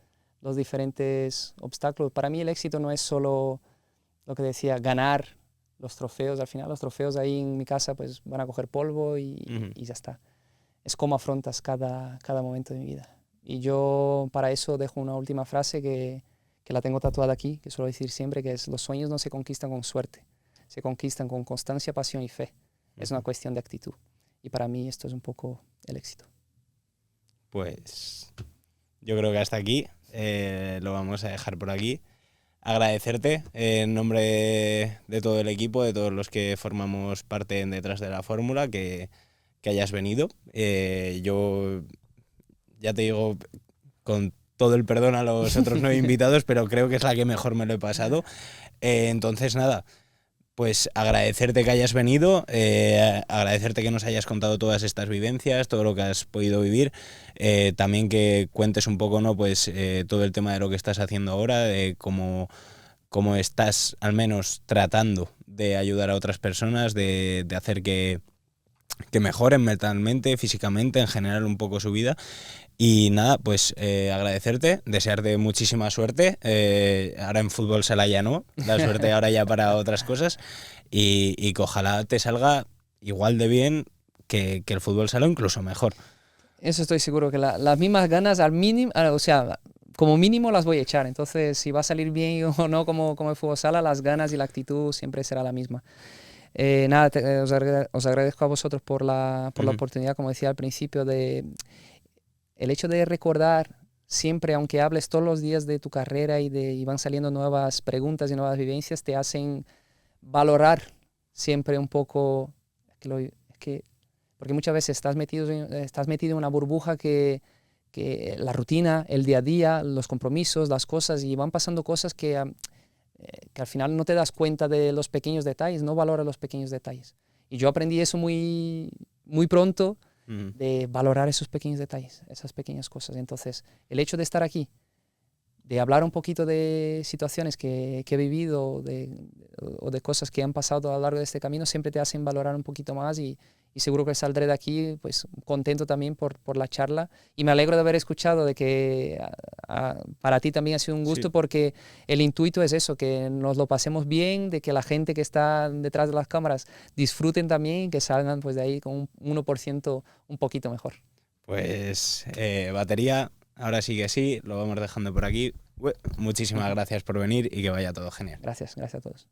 los diferentes obstáculos. Para mí el éxito no es solo lo que decía, ganar los trofeos. Al final los trofeos ahí en mi casa pues van a coger polvo y ya está. Es cómo afrontas cada momento de mi vida. Y yo para eso dejo una última frase que la tengo tatuada aquí, que suelo decir siempre, que es: los sueños no se conquistan con suerte, se conquistan con constancia, pasión y fe. Es una cuestión de actitud. Y para mí esto es un poco el éxito. Pues yo creo que hasta aquí lo vamos a dejar por aquí. Agradecerte en nombre de todo el equipo, de todos los que formamos parte en Detrás de la Fórmula, que hayas venido. Yo ya te digo, con todo el perdón a los otros 9 invitados, pero creo que es la que mejor me lo he pasado. Entonces, nada, pues agradecerte que hayas venido, agradecerte que nos hayas contado todas estas vivencias, todo lo que has podido vivir, también que cuentes un poco, ¿no? Pues todo el tema de lo que estás haciendo ahora, de cómo cómo estás al menos tratando de ayudar a otras personas, de hacer que mejoren mentalmente, físicamente, en general un poco su vida. Y nada, pues agradecerte, desearte muchísima suerte. Ahora en fútbol sala ya no, la suerte ahora ya para otras cosas. Y que ojalá te salga igual de bien que el fútbol sala, incluso mejor. Eso estoy seguro, que las mismas ganas al mínimo, o sea, como mínimo las voy a echar. Entonces, si va a salir bien o no como el fútbol sala, las ganas y la actitud siempre será la misma. Nada, os agradezco a vosotros por la oportunidad, como decía al principio, el hecho de recordar siempre, aunque hables todos los días de tu carrera y van saliendo nuevas preguntas y nuevas vivencias, te hacen valorar siempre un poco, porque muchas veces estás metido en una burbuja que la rutina, el día a día, los compromisos, las cosas, y van pasando cosas que al final no te das cuenta de los pequeños detalles, no valoras los pequeños detalles. Y yo aprendí eso muy, muy pronto, de valorar esos pequeños detalles, esas pequeñas cosas. Entonces, el hecho de estar aquí, de hablar un poquito de situaciones que he vivido o de cosas que han pasado a lo largo de este camino, siempre te hacen valorar un poquito más y seguro que saldré de aquí pues contento también por la charla, y me alegro de haber escuchado de que para ti también ha sido un gusto, sí, porque el intuito es eso, que nos lo pasemos bien, de que la gente que está detrás de las cámaras disfruten también y que salgan pues de ahí con un 1% un poquito mejor. Pues batería, ahora sí que sí, lo vamos dejando por aquí. Muchísimas gracias por venir y que vaya todo genial. Gracias a todos.